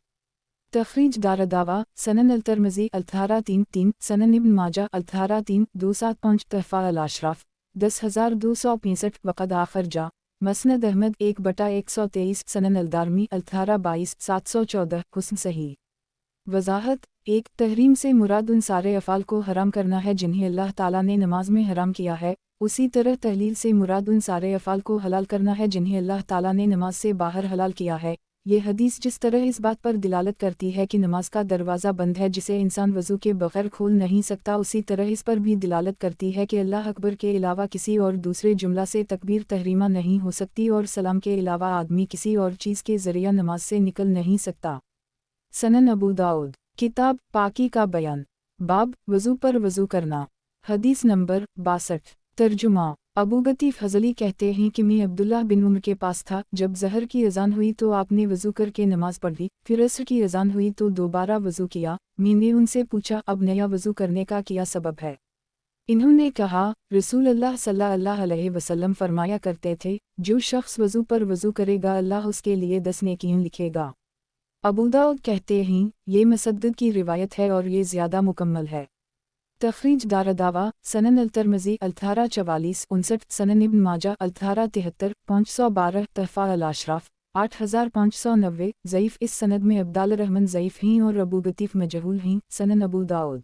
तखरीज दारदावा सनन अल-तिरमिज़ी अल-थारा 3 सनन इब्न माजा अल-थारा 3 275 तहफ़ा अल-अशराफ 10265 वक़द आखिर जा मसनद अहमद 1/123 सनन अल-दारमी अल-थारा 22 714 हुस्न सही। वज़ाहत 1 तहरीम से मुराद उन सारे अफ़ाल को हराम करना है जिन्हें अल्लाह ताला ने नमाज में हराम किया है। उसी तरह तहलील से मुराद उन सारे अफ़ाल को हलाल करना है जिन्हें अल्लाह ताला ने नमाज से बाहर हलाल किया है। یہ حدیث جس طرح اس بات پر دلالت کرتی ہے کہ نماز کا دروازہ بند ہے جسے انسان وضو کے بغیر کھول نہیں سکتا، اسی طرح اس پر بھی دلالت کرتی ہے کہ اللہ اکبر کے علاوہ کسی اور دوسرے جملہ سے تکبیر تحریمہ نہیں ہو سکتی، اور سلام کے علاوہ آدمی کسی اور چیز کے ذریعہ نماز سے نکل نہیں سکتا۔ سنن ابو داؤد، کتاب پاکی کا بیان، باب وضو پر وضو کرنا، حدیث نمبر 62۔ ترجمہ: ابو غطیف حضلی کہتے ہیں کہ میں عبداللہ بن عمر کے پاس تھا، جب ظہر کی اذان ہوئی تو آپ نے وضو کر کے نماز پڑھ لی، پھر عصر کی اذان ہوئی تو دوبارہ وضو کیا۔ میں نے ان سے پوچھا اب نیا وضو کرنے کا کیا سبب ہے؟ انہوں نے کہا رسول اللہ صلی اللہ علیہ وسلم فرمایا کرتے تھے جو شخص وضو پر وضو کرے گا اللہ اس کے لیے 10 نیکیاں لکھے گا۔ ابو داؤد کہتے ہیں یہ مسدد کی روایت ہے اور یہ زیادہ مکمل ہے۔ تخریج دارالدعوہ، سنن الترمذی 1844-59، سنن ابن ماجہ 1873 512، تحفہ الاشراف 8590، ضعیف۔ اس سند میں عبدال الرحمن ضعیف ہیں اور ابو غطیف مجہول ہیں۔ سنن ابو داؤد،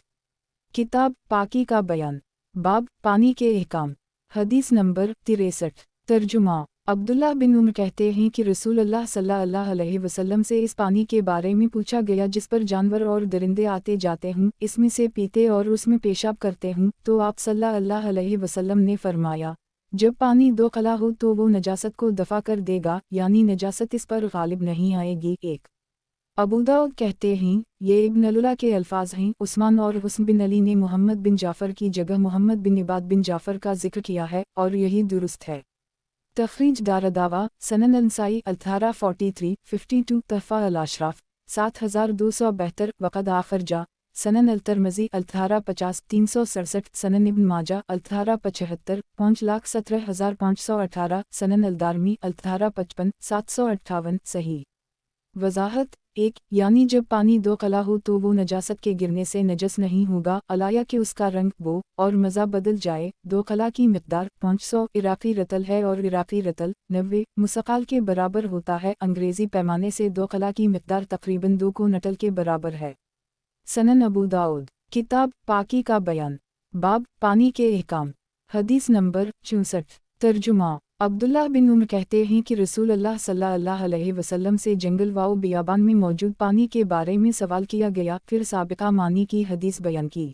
کتاب پاکی کا بیان، باب پانی کے احکام، حدیث نمبر 63۔ ترجمہ: عبداللہ بن عمر کہتے ہیں کہ رسول اللہ صلی اللہ علیہ وسلم سے اس پانی کے بارے میں پوچھا گیا جس پر جانور اور درندے آتے جاتے ہوں، اس میں سے پیتے اور اس میں پیشاب کرتے ہوں، تو آپ صلی اللہ علیہ وسلم نے فرمایا جب پانی دو خلا ہو تو وہ نجاست کو دفع کر دے گا، یعنی نجاست اس پر غالب نہیں آئے گی۔ ایک ابو داؤد کہتے ہیں یہ ابن العلا کے الفاظ ہیں۔ عثمان اور حسن بن علی نے محمد بن جعفر کی جگہ محمد بن عباد بن جعفر کا ذکر کیا ہے اور یہی درست ہے۔ تخریج دارالدعوہ، سنن النسائی 1843-52، تحفہ الاشراف 7272، وقد آخر جا، سنن الترمذی 1850 367، سنن ابن ماجہ 1875 5,17,518، سنن الدارمی 1855 758۔ صحیح وضاحت: 1، یعنی جب پانی دو خلا ہو تو وہ نجاست کے گرنے سے نجس نہیں ہوگا، علاوہ کہ اس کا رنگ، بو اور مزہ بدل جائے۔ 2 خلا کی مقدار 500 عراقی رطل ہے اور عراقی رطل 90 مسقال کے برابر ہوتا ہے، انگریزی پیمانے سے 2 خلا کی مقدار تقریباً 2 کنٹل کے برابر ہے۔ سنن ابو داؤد، کتاب پاکی کا بیان، باب پانی کے احکام، حدیث نمبر 64۔ ترجمہ: عبداللہ بن عمر کہتے ہیں کہ رسول اللہ صلی اللہ علیہ وسلم سے جنگل و بیابان میں موجود پانی کے بارے میں سوال کیا گیا، پھر سابقہ معنی کی حدیث بیان کی۔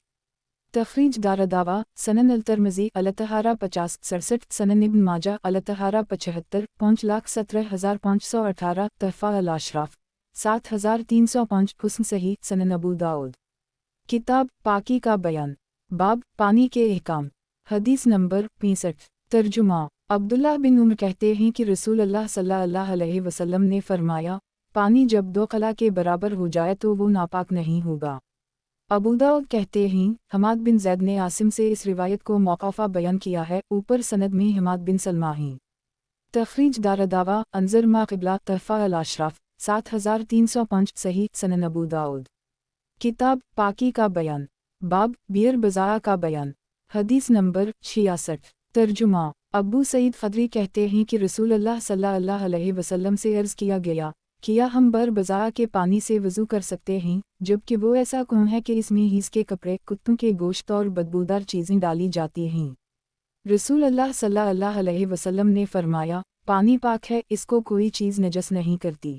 تخریج دارالدعوہ، سنن الترمذی 1850-67، سنن ابن ماجہ 1875 5,17,518، تحفہ الاشراف 7305، حسن صحیح۔ سنن ابو داؤد، کتاب پاکی کا بیان، باب پانی کے احکام، حدیث نمبر 65۔ ترجمہ: عبداللہ بن عمر کہتے ہیں کہ رسول اللہ صلی اللہ علیہ وسلم نے فرمایا پانی جب 2 خلا کے برابر ہو جائے تو وہ ناپاک نہیں ہوگا۔ ابو داؤد کہتے ہیں حماد بن زید نے عاصم سے اس روایت کو موقوفہ بیان کیا ہے، اوپر سند میں حماد بن سلمہ ہیں۔ تخریج دارالدعوہ، انظر ما قبلہ، تحفہ الاشراف 7305، صحیح۔ سنن ابو داؤد، کتاب پاکی کا بیان، باب بیئر بضاعہ کا بیان، حدیث نمبر 66۔ ترجمہ: ابو سعید خدری کہتے ہیں کہ رسول اللہ صلی اللہ علیہ وسلم سے عرض کیا گیا کیا ہم بر بضاعہ کے پانی سے وضو کر سکتے ہیں، جبکہ وہ ایسا کون ہے کہ اس میں ہیس کے کپڑے، کتوں کے گوشت اور بدبودار چیزیں ڈالی جاتی ہیں؟ رسول اللہ صلی اللہ علیہ وسلم نے فرمایا پانی پاک ہے، اس کو کوئی چیز نجس نہیں کرتی۔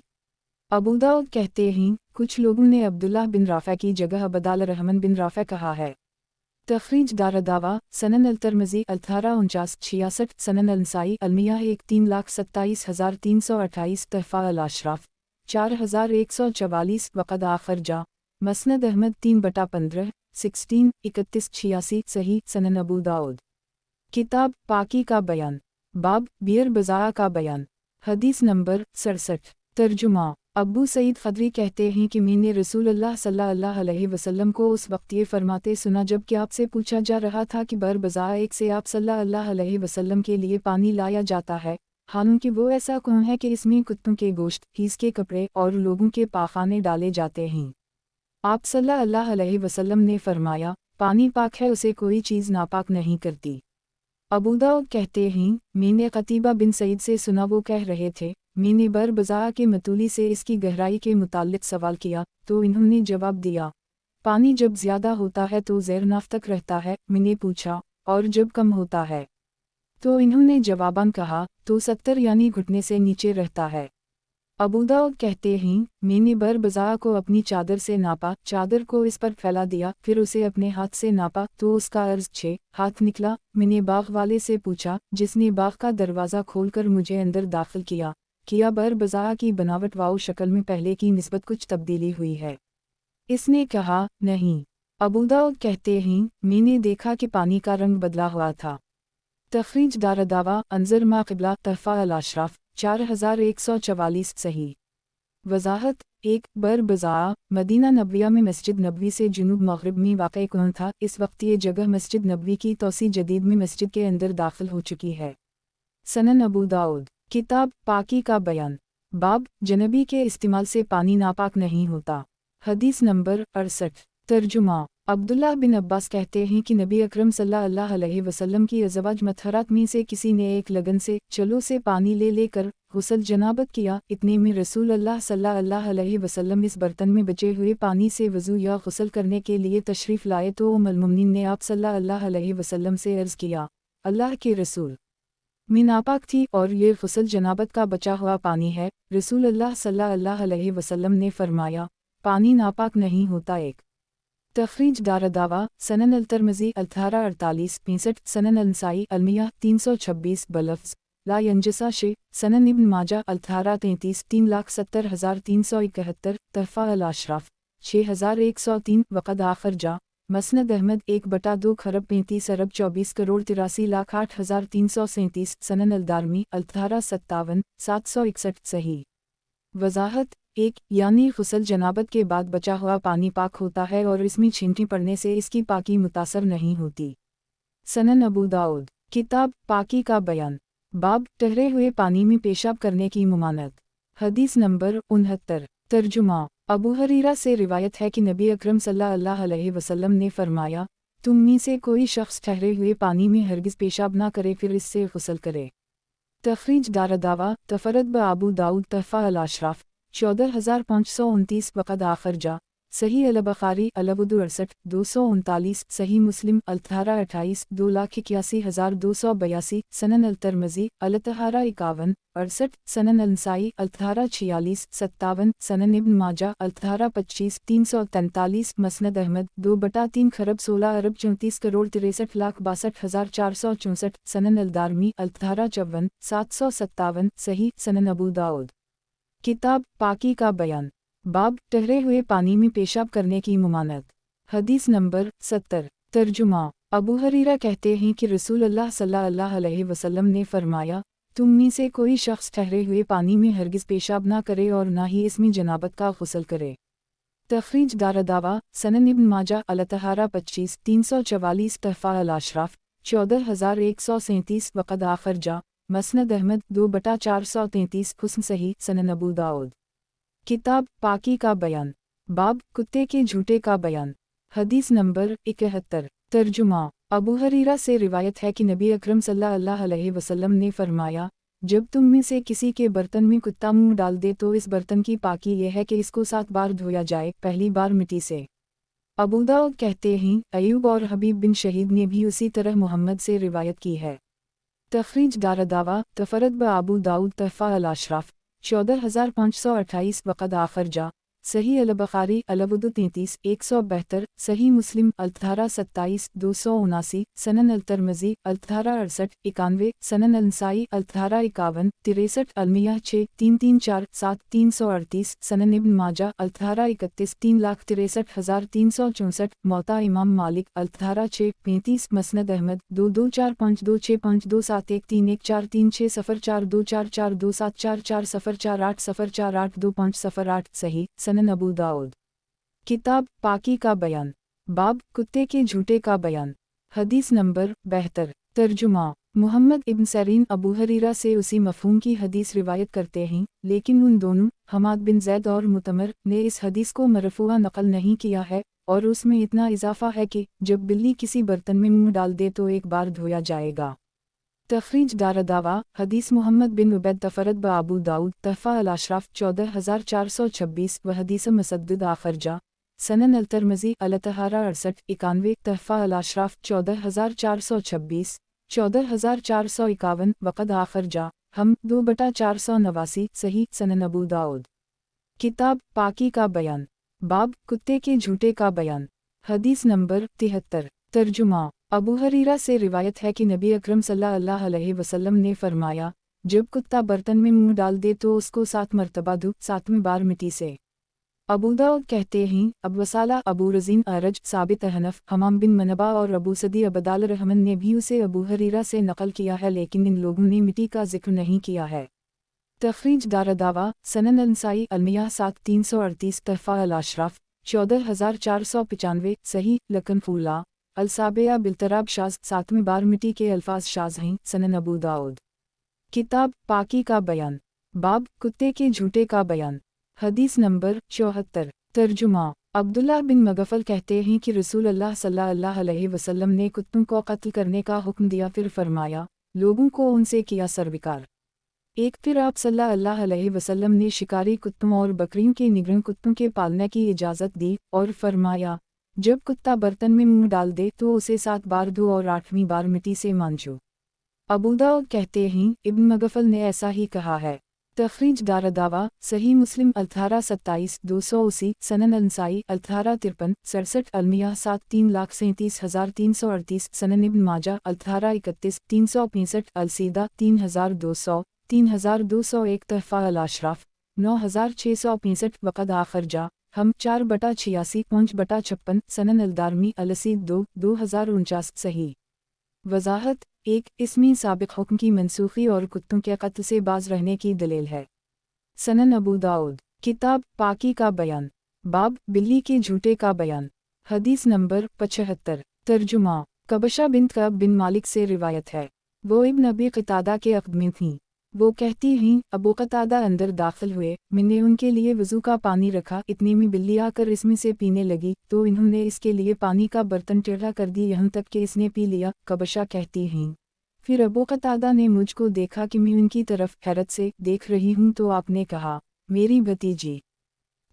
ابو داؤد کہتے ہیں کچھ لوگوں نے عبداللہ بن رافع کی جگہ عبدال الرحمن بن رافع کہا ہے۔ تخریج دارالدعوہ، سنن الترمذی 1849-66، سنن النسائی المیہ 1,27,328، تحفہ الاشراف 4144، وقد آخر جا، مسند احمد 3/15 16 3186، صحیح۔ سنن ابو داؤد، کتاب پاکی کا بیان، باب بیئر بضاعہ کا بیان، حدیث نمبر 67۔ ترجمہ: ابو سعید خدری کہتے ہیں کہ میں نے رسول اللہ صلی اللہ علیہ وسلم کو اس وقت یہ فرماتے سنا جب کہ آپ سے پوچھا جا رہا تھا کہ بر بضاعہ ایک سے آپ صلی اللہ علیہ وسلم کے لیے پانی لایا جاتا ہے، حالانکہ وہ ایسا کون ہے کہ اس میں کتوں کے گوشت، ہیس کے کپڑے اور لوگوں کے پاخانے ڈالے جاتے ہیں؟ آپ صلی اللہ علیہ وسلم نے فرمایا پانی پاک ہے، اسے کوئی چیز ناپاک نہیں کرتی۔ ابو داؤد کہتے ہیں میں نے قتیبہ بن سعید سے سنا وہ کہہ رہے تھے میں نے بر بضاعہ کے متولی سے اس کی گہرائی کے متعلق سوال کیا تو انہوں نے جواب دیا پانی جب زیادہ ہوتا ہے تو زیر ناف تک رہتا ہے۔ میں نے پوچھا اور جب کم ہوتا ہے؟ تو انہوں نے جواباً کہا تو 70 یعنی گھٹنے سے نیچے رہتا ہے۔ अबू दाऊद कहते हैं, मैंने बरबज़ा को अपनी चादर से नापा, चादर को इस पर फैला दिया, फिर उसे अपने हाथ से नापा तो उसका अर्ज 6 हाथ निकला। मैंने बाग वाले से पूछा, जिसने बाग का दरवाज़ा खोलकर मुझे अंदर दाखिल किया बरबज़ा की बनावट व शक्ल में पहले की निस्बत कुछ तब्दीली हुई है? इसने कहा, नहीं। अबू दाऊद कहते हैं, मैंने देखा कि पानी का रंग बदला हुआ था। तखरीज दारदावा अंजर मा क़िबला तहफ़ा अल-अशराफ 4144 सही। वज़ाहत 1 बरबज़ा मदीना नबविया में मस्जिद नबवी से जुनूब मग़रिब में वाक़ई कौन था? इस वक्त ये जगह मस्जिद नबवी की तोसी जदीद में मस्जिद के अंदर दाखिल हो चुकी है। सनन अबू दाऊद किताब पाकी का बयान बाब जनबी के इस्तेमाल से पानी नापाक नहीं होता। हदीस नंबर 68 तर्जुमा अब्दुल्लाह बिन अब्बास कहते हैं कि नबी अकरम सल्लल्लाहु अलैहि वसल्लम की अज़वाज मतहरात में से किसी ने एक लगन से चलो से पानी लेकर गुस्ल जनाबत किया। इतने में रसूल अल्लाह सल्लल्लाहु अलैहि वसल्लम इस बर्तन में बचे हुए पानी से वज़ू या गुस्ल करने के लिए तशरीफ़ लाए तो उम्मुल मोमिनीन ने आप सल्लल्लाहु अलैहि वसल्लम से अर्ज़ किया, अल्लाह के रसूल, मैं नापाक थी और ये गुस्ल जनाबत का बचा हुआ पानी है। रसूल अल्लाह सल्लल्लाहु अलैहि वसल्लम ने फरमाया, पानी नापाक नहीं होता। एक तखरीज दारदावा सनन अल-तिरमिज़ी 1848-65 सनन अल-नसाई अलमिया 326 बलफ्ज़ ला यंजसा शे सनन इब्न माजा 1833 3,70,371 तहफ़ा अल-अशराफ 6103 वक़द आखिर जा मसनद अहमद 1/2 खरब 35 अरब 24 करोड़ 83,08,337 सनन अल-दारमी 1857 761 सही। वज़ाहत 1 यानी गुस्ल जनाबत के बाद बचा हुआ पानी पाक होता है और इसमें छींटी पड़ने से इसकी पाकी मुतासर नहीं होती। सनन अबू दाऊद किताब पाकी का बयान बाब ठहरे हुए पानी में पेशाब करने की मुमानत। हदीस नंबर 69 तर्जुमा अबू हरीरा से रिवायत है कि नबी अकरम सल्लल्लाहु अलैहि वसल्लम ने फरमाया, तुम में से कोई शख्स ठहरे हुए पानी में हरगिज़ पेशाब ना करे फिर इससे गुस्ल करे। तखरीज दारदावा तफरद ब अबू दाऊद तहफ़ा अल-अशराफ 14529 वक़द आखिर जा सही अल-बुखारी अल-वुदू 68 239 सही मुस्लिम अल-1828 2,81,282 सनन अल-तिरमिज़ी अल-तहारा 51 68 सनन अल-नसाई अल-1846 57 सनन इब्न माजा अल-1825 343 मसनद अहमद 2/3 खरब 16 अरब 34 करोड़ 63,62,464 सनन अल-दारमी अल-1854 757 सही। सनन अबू दाऊद किताब पाकी का बयान बाब ठहरे हुए पानी में पेशाब करने की मुमानत। हदीस नंबर 70 तर्जुमा अबू हरीरा कहते हैं कि रसूल अल्लाह सल्लल्लाहु अलैहि वसल्लम ने फरमाया, तुम में से कोई शख्स ठहरे हुए पानी में हरगिज़ पेशाब ना करे और ना ही इसमें जनाबत का गुस्ल करे। तखरीज दारदावा सनन इब्न माजा अल-तहारा 25 344 तहफ़ा अल-अशराफ 14137 वक़द आखिर जा मसनद अहमद 2/433 हुस्न सही। सनन अबू दाऊद किताब पाकी का बयान बाब कुत्ते के झूठे का बयान। हदीस नंबर 71 तर्जुमा अबू हरीरा से रिवायत है कि नबी अकरम सल्लल्लाहु अलैहि वसल्लम ने फरमाया, जब तुम में से किसी के बर्तन में कुत्ता मुंह डाल दे तो इस बर्तन की पाकी यह है कि इसको 7 बार धोया जाए, पहली बार मिट्टी से। अबू दाऊद कहते हैं, अयूब और हबीब बिन शहीद ने भी उसी तरह मोहम्मद से रिवायत की है। तखरीज दारदावा तफरद ब अबू दाऊद तहफ़ा अल-अशराफ 14528 वक़द आखिर जा सही अल-बुखारी अल-वुदू 33 172 सही मुस्लिम अल-1827 279 सनन अल-तिरमिज़ी अल-1868 91 सनन अल-नसाई अल-1851 63 अलमिया 6 334 7 338 सनन इब्न माजा अल-1831 3,63,364 मौता इमाम मालिक अल-1806 35 मसनद अहमद 22452652713434244244274448 सही। सनन अबू दाऊद किताब पाकी का बयान बाब कुत्ते के झूठे का बयान। हदीस नंबर 72 तर्जुमा मुहम्मद इब्न सरीन अबू हरीरा से उसी मफ़हूम की हदीस रिवायत करते हैं, लेकिन उन दोनों हमाद बिन ज़ैद और मुतमर ने इस हदीस को मरफ़ूआ नक़ल नहीं किया है और उसमें इतना इजाफ़ा है कि जब बिल्ली किसी बर्तन में मुंह डाल दे तो एक बार धोया जाएगा। तखरीज दारदावा हदीस मुहम्मद बिन उबैद तफरद ब अबू दाऊद तहफ़ा अल-अशराफ 14426 व हदीस मुसद्दद आखिर जा सनन अल-तिरमिज़ी अल-तहारा 68 91 तहफ़ा अल-अशराफ 14426 14451 वक़द आखिर जा हम 2/489 सही सनन अबू दाऊद। किताब पाकी का बयान, बाब कुत्ते के झूठे का बयान। हदीस नंबर 73। तर्जुमा। अबू हरीरा से रिवायत है कि नबी अकरम सल्लल्लाहु अलैहि वसल्लम ने फरमाया, जब कुत्ता बर्तन में मुंह डाल दे तो उसको 7 मरतबा धो, 7वें बार मिट्टी से। अबू दाऊद कहते हैं, अब वसाला अबू रजीन अरज साबित हनफ हमाम बिन मनबा और अबू सदी अबदाल रहमन ने भी उसे अबू हरीरा से नकल किया है, लेकिन इन लोगों ने मिट्टी का जिक्र नहीं किया है। तखरीज दारदावा सनन अलनसाई अलमिया 7338 तहफ़ा अल-अशराफ 14495 सही लकन फूला अलसाबिया बिलतराब शाज 7वें बार मिट्टी के अल्फाज शाज हैं सनन अबू दाऊद। किताब पाकी का बयान, बाब कुत्ते के झूठे का बयान। हदीस नंबर 74। तर्जुमा। अब्दुल्ला बिन मगफल कहते हैं कि रसूल अल्लाह सल्लल्लाहु अलैहि वसल्लम ने कुत्तों को कत्ल करने का हुक्म दिया, फिर फरमाया, लोगों को उनसे किया सरविकार। एक फिर आप सल्लल्लाहु अलैहि वसल्लम ने शिकारी कुत्तों और बकरियों के निगरान कुत्तों के पालने की इजाज़त दी और फरमाया, जब कुत्ता बर्तन में मुंह डाल दे तो उसे 7 बार धो और 8वीं बार मिट्टी से मांजो। अबू दाऊद कहते हैं, इब्न मगफल ने ऐसा ही कहा है। तखरीज दारदावा सही मुस्लिम 1827-280 सनन अलनसाई 1853-67 अलमिया 7,337,338 सनन इब्न माजा 1831-365 अलसीदा 3200 3201 तहफ़ा अल-अशराफ 9665 वक़द आखर जा हम 4/86 5/56 सनन अलदारमी अलसीद 2049 सही। वज़ाहत। 1 इसमें साबिक़ हुक्म की मनसूखी और कुत्तों के कत्ल से बाज रहने की दलील है। सनन अबू दाऊद। किताब पाकी का बयान, बाब बिल्ली के झूठे का बयान। हदीस नंबर 75। तर्जुमा। कबशा बिन्त कअब बिन मालिक से रिवायत है, वो इब्न अबी क़तादा के अक़द में थीं। वो कहती हैं, अबू क़तादा अंदर दाखिल हुए, मैंने उनके लिए वज़ू का पानी रखा, इतने में बिल्ली आकर इसमें से पीने लगी, तो इन्होंने इसके लिए पानी का बर्तन टेढ़ा कर दी यहाँ तक कि इसने पी लिया। कबशा कहती हैं, फिर अबू क़तादा ने मुझको देखा कि मैं उनकी तरफ हैरत से देख रही हूँ, तो आपने कहा, मेरी भतीजी,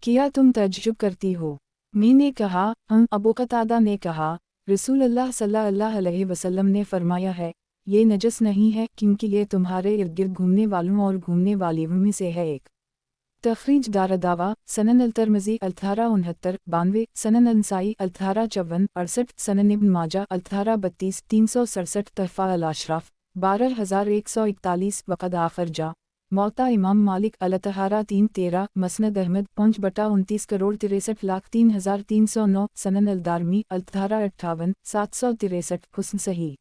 क्या तुम तअज्जुब करती हो? मैंने कहा, हाँ। अबू क़तादा ने कहा, रसूल अल्लाह सल्लल्लाहु अलैहि वसल्लम ने फरमाया है, ये नजस नहीं है, क्योंकि ये तुम्हारे इर्द गिर्द घूमने वालों और घूमने वालियों में से है एक। तखरीज दारदावा सनन अल-तिरमिज़ी 1869 92 सनन अलनसाई 1854 68 सनन इब्न माजा 1832 367 तहफ़ा अल-अशराफ 12141 वक़द आखर जा मौता इमाम मालिक अल-तहारा 313 मसनद अहमद 5/29 करोड़ 63,03,309 सनन अलदारमी अल-तहारा 58 763 हुस्न सही।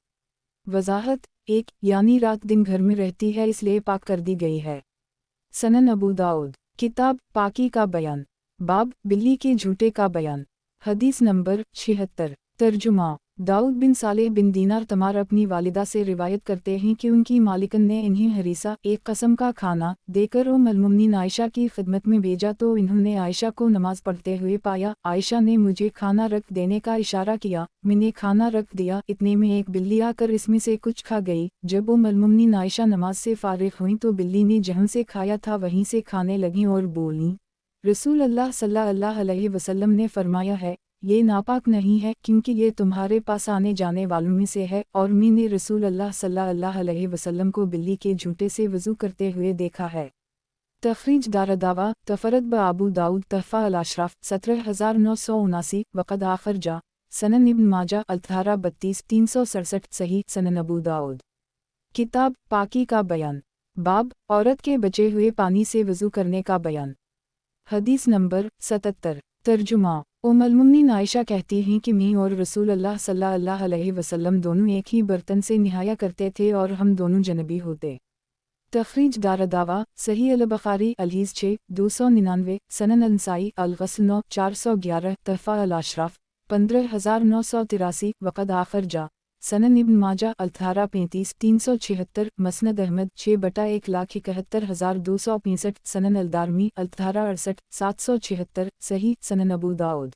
वज़ाहत। 1 यानी रात दिन घर में रहती है, इसलिए पाक कर दी गई है। सनन अबू दाऊद। किताब पाकी का बयान, बाब बिल्ली के झूठे का बयान। हदीस नंबर 76। तर्जुमा। दाऊद बिन सालेह बिन दीनार तमार अपनी वालिदा से रिवायत करते हैं कि उनकी मालिकन ने इन्हें हरीसा एक कस्म का खाना देकर उम्म अल-मुमिनीन आयशा की खिदमत में भेजा, तो इन्होंने आयशा को नमाज पढ़ते हुए पाया। आयशा ने मुझे खाना रख देने का इशारा किया, मैंने खाना रख दिया, इतने में एक बिल्ली आकर इसमें से कुछ खा गई। जब उम्म अल-मुमिनीन आयशा नमाज से फारिग हुई तो बिल्ली ने जहाँ से खाया था वहीं से खाने लगीं और बोलीं, रसूल अल्लाह सल्लल्लाहु अलैहि वसल्लम ने फरमाया है, ये नापाक नहीं है, क्योंकि ये तुम्हारे पास आने जाने वालों में से है, और मैंने रसूल अल्लाह सल्लल्लाहु अलैहि वसल्लम को बिल्ली के झूठे से वज़ू करते हुए देखा है। तखरीज दारदावा तफरद ब अबू दाऊद तहफ़ा अल-अशराफ 17979 वक़द आखर जा सनन इब्न माजा अल-तहारा 32 367 सही सनन अबू दाऊद। किताब पाकी का बयान, बाब औरत के बचे हुए पानी से वज़ू करने का बयान। हदीस नंबर 77। तर्जुमा। उम्म अल-मुमिनीन आयशा कहती हैं कि मैं और रसूल अल्लाह सल्लल्लाहु अलैहि वसल्लम दोनों एक ही बर्तन से नहाया करते थे और हम दोनों जनबी होते। तखरीज दारदावा सही अल-बुखारी अल-हदीस 6 299 सनन अलनसाई अल-गस्ल 9 411 तहफ़ा अल-अशराफ 15983 वक़द आखर जा सनन इब्न माजा अल-तहारा 35 376 मसनद अहमद 6/1,71,265 सनन अलदारमी अल-तहारा 68 776 सही सनन अबू दाऊद।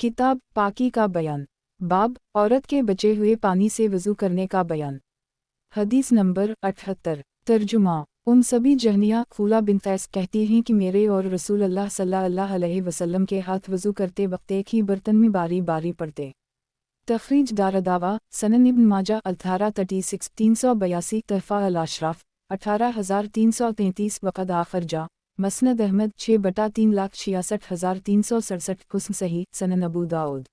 किताब पाकी का बयान, बाब औरत के बचे हुए पानी से वज़ू करने का बयान। हदीस नंबर 78। तर्जुमा। सभी जहनिया खूला बिन कैस कहती हैं कि मेरे और रसूल अल्लाह सल्लल्लाहु अलैहि वसल्लम के हाथ वज़ू करते वक्त एक ही बर्तन में बारी बारी पड़ते। तखरीज दारदावा सनन इब्न माजा अल-तहारा 36 382 तहफ़ा अल-अशराफ 18,333 वक़द आखिर जा। मसनद अहमद 6/3,66,367 हुस्न सही सनन अबू दाऊद।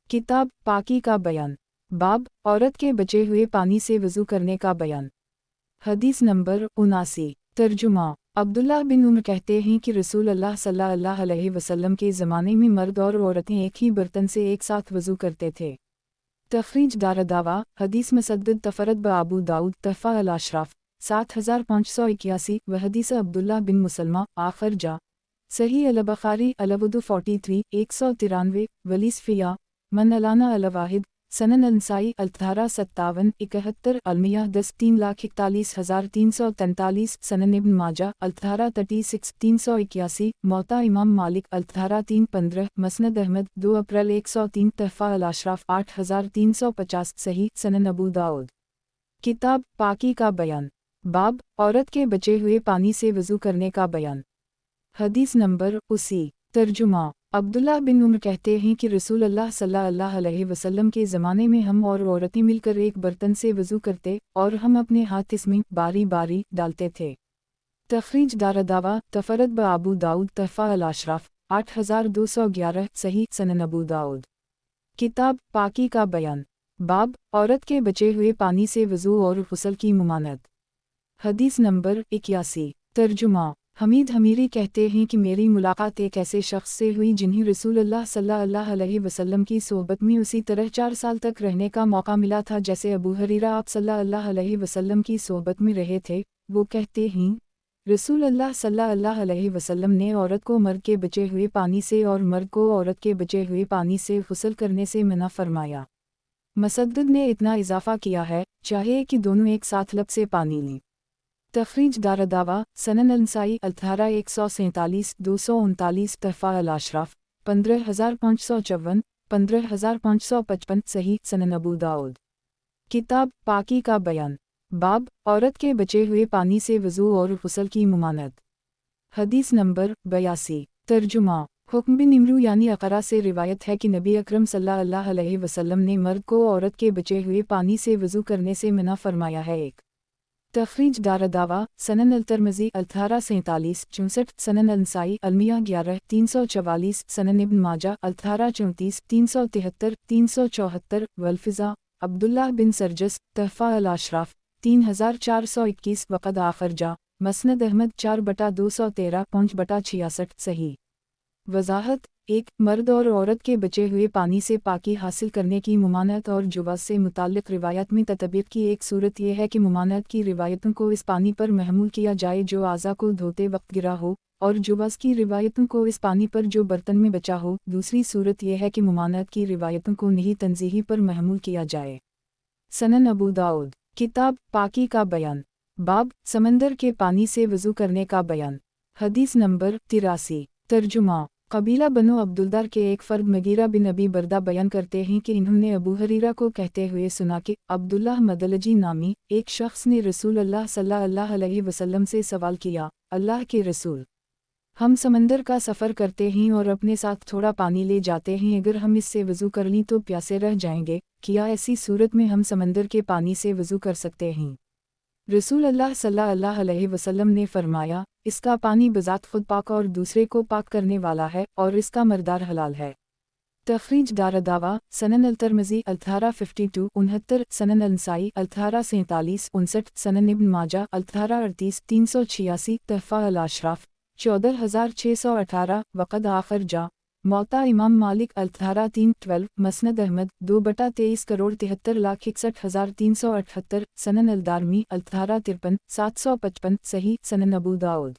किताब पाकी का बयान। बाब औरत के बचे हुए पानी से वज़ू करने का बयान। हदीस नंबर 79। तर्जुमा अब्दुल्लाह बिन उमर कहते हैं कि रसूल अल्लाह सल्लल्लाहु अलैहि वसल्लम के ज़माने में मर्द और औरतें एक ही बर्तन से एक साथ वज़ू करते थे। तखरीज दारदावा हदीस मसद्दद तफरत ब अबू दाऊद तहफ़ा अल अशराफ 7581 व हदीस अब्दुल्लाह बिन मुसलमा आखिर जा। सही अल बुखारी अलवुदु 43 193 वलीसफ़िया मन अलाना अल वाहिद सनन अंसाई अल्तारा 57 71 अलमिया 10 3,41,343 सनन इब्न माजा अल्तारा 36 381 मौता इमाम मालिक अल्तारा 315 मसनद अहमद 2 अप्रैल 103 तहफ़ा अल अशराफ 8350 सही सनन अबू दाऊद। किताब पाकी का बयान। बाब औरत के बचे हुए पानी से वज़ू करने का बयान। हदीस नंबर 80। तर्जुमा अब्दुल्लाह बिन उमर कहते हैं कि रसूल अल्लाह सल्लल्लाहु अलैहि वसल्लम के ज़माने में हम और औरतें मिलकर एक बर्तन से वज़ू करते और हम अपने हाथ इसमें बारी बारी डालते थे। तखरीज दारदावा तफरत ब अबू दाऊद तहफ़ा अल अशराफ 8211 सही सनन अबू दाऊद। किताब पाकी का बयान। बाब औरत के बचे हुए पानी से वज़ू और गुस्ल की मुमानत। हदीस नंबर 81। तर्जुमा हमीद हमीरी कहते हैं कि मेरी मुलाकात एक ऐसे शख्स से हुई जिन्हें रसूल अल्लाह सल्लल्लाहु अलैहि वसल्लम की सोहबत में उसी तरह 4 साल तक रहने का मौका मिला था जैसे अबू हुरैरा आप सल्लल्लाहु अलैहि वसल्लम की सोहबत में रहे थे। वो कहते हैं रसूल अल्लाह सल्लल्लाहु अलैहि वसल्लम ने औरत को मर्द के बचे हुए पानी से और मर्द को औरत के बचे हुए पानी से गुस्ल करने से मना फरमाया। मसद्दद ने इतना इजाफा किया है चाहे कि दोनों एक साथ लब से पानी लें। तखरीज दारदावा सनन अंसाई अल्तारा 147 239 तहफ़ा अल अशराफ 15554 15555 सही सनन अबू दाऊद। किताब पाकी का बयान। बाब औरत के बचे हुए पानी से वज़ू और गुस्ल की मुमानत। हदीस नंबर 82। तर्जुमा हुक्म बिन इमरू यानी अक़रा से रिवायत है कि नबी अकरम सल्लल्लाहु अलैहि वसल्लम ने मर्द को औरत के बचे हुए पानी से वज़ू करने से मना फरमाया है। एक तखरीज दारदावा सनन अल-तिरमिज़ी अल्तारा 47 64 सनन अंसाई अलमिया 11 344 सनन इब्न माजा अल्तारा 34 373 374 वल्फिज़ा अब्दुल्लाह बिन सरजस तहफ़ा अल अशराफ 3421 वक़द आखिर जा। मसनद अहमद 4/213 5/66 सही। वज़ाहत 1 मर्द और औरत के बचे हुए पानी से पाकी हासिल करने की मुमानत और जुवाज़ से मुताल्लिक़ रिवायत में ततबीक़ की एक सूरत यह है कि मुमानत की रिवायतों को इस पानी पर महमूल किया जाए जो आज़ा को धोते वक्त गिरा हो और जुवाज़ की रिवायतों को इस पानी पर जो बर्तन में बचा हो। दूसरी सूरत यह है कि मुमानत की रिवायतों को नहीं तंज़ीही पर महमूल किया जाए। सनन अबू दाऊद। किताब पाकी का बयान। बाब समंदर के पानी से वज़ू करने का बयान। हदीस नंबर 83। तर्जुमा कबीला बनो अब्दुल्दार के एक फ़र्द मगीरा बिन अबी बरदा बयान करते हैं कि इन्होंने अबू हुरैरा को कहते हुए सुना कि अब्दुल्लाह मदलजी नामी एक शख्स ने रसूल अल्लाह सल्लल्लाहु अलैहि वसल्लम से सवाल किया, अल्लाह के रसूल, हम समंदर का सफ़र करते हैं और अपने साथ थोड़ा पानी ले जाते हैं, अगर हम इससे वज़ू कर लें तो प्यासे रह जाएंगे, क्या ऐसी सूरत में हम समंदर के पानी से वज़ू कर सकते हैं? रसूल अल्लाह सल्लल्लाहु अलैहि वसल्लम ने फरमाया, इसका पानी बज़ात खुद पाक और दूसरे को पाक करने वाला है और इसका मर्दार हलाल है। तखरीज दारदावा सनन अल-तिरमिज़ी अल्तारा 52 69 सनन अंसाई अल्तारा 47 59 सनन इब्न माजा अल्तारा 38 386 तहफ़ा अल अशराफ 14618 वक़द आखिर जा। मौता इमाम मालिक अल्तारा 312 मसनद अहमद 2/23,73,61,378 सनन अल-दारमी अल्तारा 53 755 सही सनन अबू दाऊद।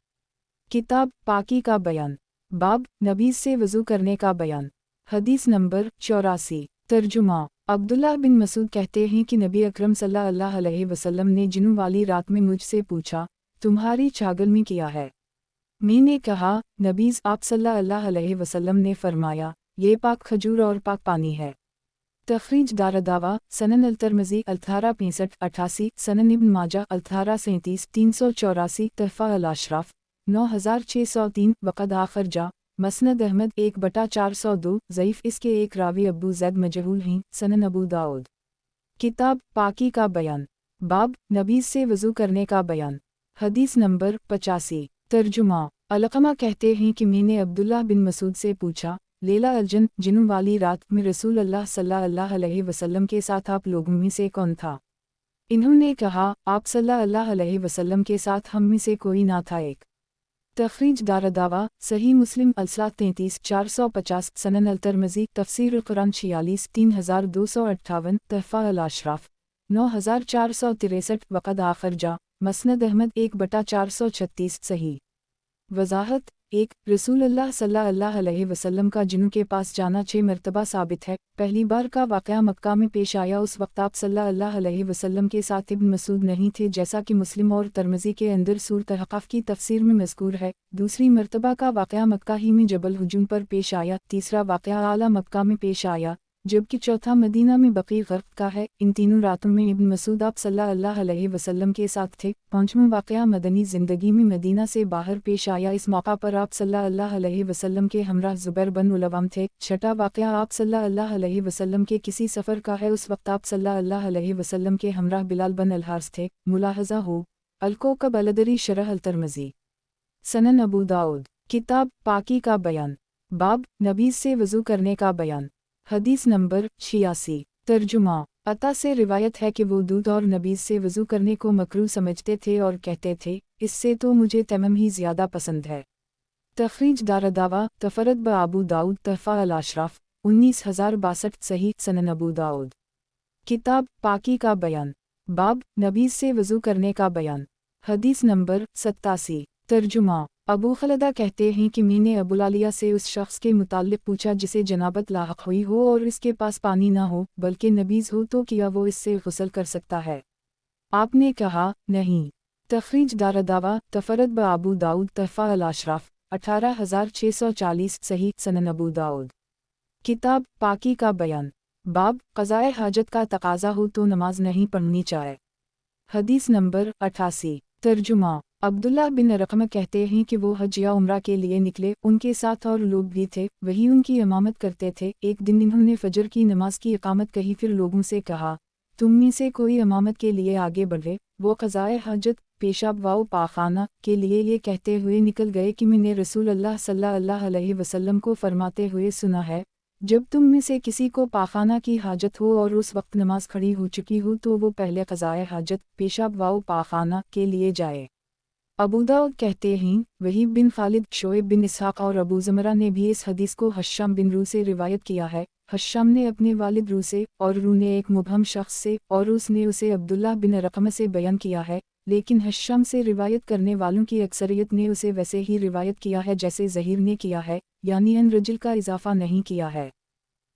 किताब पाकी का बयान। बाब नबीज़ से वज़ू करने का बयान। हदीस नंबर 84। तर्जुमा अब्दुल्लाह बिन मसूद कहते हैं कि नबी अकरम सल्लल्लाहु अलैहि वसल्लम ने जुनून वाली रात में मुझसे पूछा, तुम्हारी चागल में क्या है? मैंने कहा, नबीज़ आप सल्लल्लाहु अलैहि वसल्लम ने फरमाया, ये पाक खजूर और पाक पानी है। तखरीज दारदावा सनन अल-तिरमिज़ी अल्तारा 65 88 सनन इब्न माजा अल्तारा 37 384 तहफ़ा अल अशराफ 9603 वक़द आखिर जा। मसनद अहमद 1/402 ज़ईफ़ इसके एक रावी अबू ज़ैद मजहूल हैं। सनन अबू दाऊद। किताब पाकी का बयान। बाब नबीज़ से वज़ू करने का बयान। حدیث نمبر 85 ترجمہ علقمہ کہتے ہیں کہ میں نے عبداللہ بن مسعود سے پوچھا، لیلہ الجن جنوں والی رات میں رسول اللہ صلی اللہ علیہ وسلم کے ساتھ آپ لوگوں میں سے کون تھا؟ انہوں نے کہا، آپ صلی اللہ علیہ وسلم کے ساتھ ہم میں سے کوئی نہ تھا۔ ایک تخریج دارالدعویٰ صحیح مسلم الصلاۃ 33 450 سنن الترمذی تفسیر القرآن 46 3258 تحفہ الاشراف 9463 وقد آخرجہ مسند احمد 1/436 صحیح وضاحت 1 رسول اللہ صلی اللہ علیہ وسلم کا جنوں کے پاس جانا 6 مرتبہ ثابت ہے۔ پہلی بار کا واقعہ مکہ میں پیش آیا، اس وقت آپ صلی اللہ علیہ وسلم کے ساتھ ابن مسعود نہیں تھے، جیسا کہ مسلم اور ترمذی کے اندر سورۃ احقاف کی تفسیر میں مذکور ہے۔ دوسری مرتبہ کا واقعہ مکہ ہی میں جبل ہجون پر پیش آیا۔ تیسرا واقعہ اعلیٰ مکہ میں پیش آیا، جبکہ چوتھا مدینہ میں بقیع غرق کا ہے۔ ان تینوں راتوں میں ابن مسعود آپ صلی اللہ علیہ وسلم کے ساتھ تھے۔ پانچواں واقعہ مدنی زندگی میں مدینہ سے باہر پیش آیا، اس موقع پر آپ صلی اللہ علیہ وسلم کے ہمراہ زبیر بن العوام تھے۔ چھٹا واقعہ آپ صلی اللہ علیہ وسلم کے کسی سفر کا ہے، اس وقت آپ صلی اللہ علیہ وسلم کے ہمراہ بلال بن الحارث تھے۔ ملاحظہ ہو الکوکب الدری شرح الترمذی سنن ابو داؤد کتاب پاکی کا بیان باب نبیذ سے وضو کرنے کا بیان حدیث نمبر 86 ترجمہ عطا سے روایت ہے کہ وہ دودھ اور نبیذ سے وضو کرنے کو مکروہ سمجھتے تھے اور کہتے تھے، اس سے تو مجھے تیمم ہی زیادہ پسند ہے۔ تخریج دارالدعویٰ تفرد بابو داؤد تحفہ الاشراف 19062 صحیح سنن ابو داؤد کتاب پاکی کا بیان باب نبیذ سے وضو کرنے کا بیان حدیث نمبر 87 ترجمہ ابو خلدہ کہتے ہیں کہ میں نے ابوالعالیہ سے اس شخص کے متعلق پوچھا جسے جنابت لاحق ہوئی ہو اور اس کے پاس پانی نہ ہو بلکہ نبیذ ہو، تو کیا وہ اس سے غسل کر سکتا ہے؟ آپ نے کہا، نہیں۔ تخریج دارالدعویٰ تفرد بابو داؤد تحفہ الاشراف 18640 صحیح سنن ابو داؤد کتاب پاکی کا بیان باب قضائے حاجت کا تقاضا ہو تو نماز نہیں پڑھنی چاہے۔ حدیث نمبر 88 ترجمہ عبداللہ بن رقمہ کہتے ہیں کہ وہ حج یا عمرہ کے لیے نکلے، ان کے ساتھ اور لوگ بھی تھے، وہی ان کی امامت کرتے تھے۔ ایک دن انہوں نے فجر کی نماز کی اقامت کہی، پھر لوگوں سے کہا، تم میں سے کوئی امامت کے لیے آگے بڑھے۔ وہ قضائے حاجت پیشاب و پاخانہ کے لیے یہ کہتے ہوئے نکل گئے کہ میں نے رسول اللہ صلی اللہ علیہ وسلم کو فرماتے ہوئے سنا ہے، جب تم میں سے کسی کو پاخانہ کی حاجت ہو اور اس وقت نماز کھڑی ہو چکی ہو تو وہ پہلے قضائے حاجت پیشاب و پاخانہ کے لیے جائے۔ ابو داؤد کہتے ہیں، وحیب بن خالد، شعیب بن اسحاق اور ابو زمرہ نے بھی اس حدیث کو حشام بن رو سے روایت کیا ہے۔ حشام نے اپنے والد رو سے اور رو نے ایک مبہم شخص سے اور اس نے اسے عبداللہ بن رقمہ سے بیان کیا ہے، لیکن حشام سے روایت کرنے والوں کی اکثریت نے اسے ویسے ہی روایت کیا ہے جیسے ظہیر نے کیا ہے، یعنی ان رجل کا اضافہ نہیں کیا ہے۔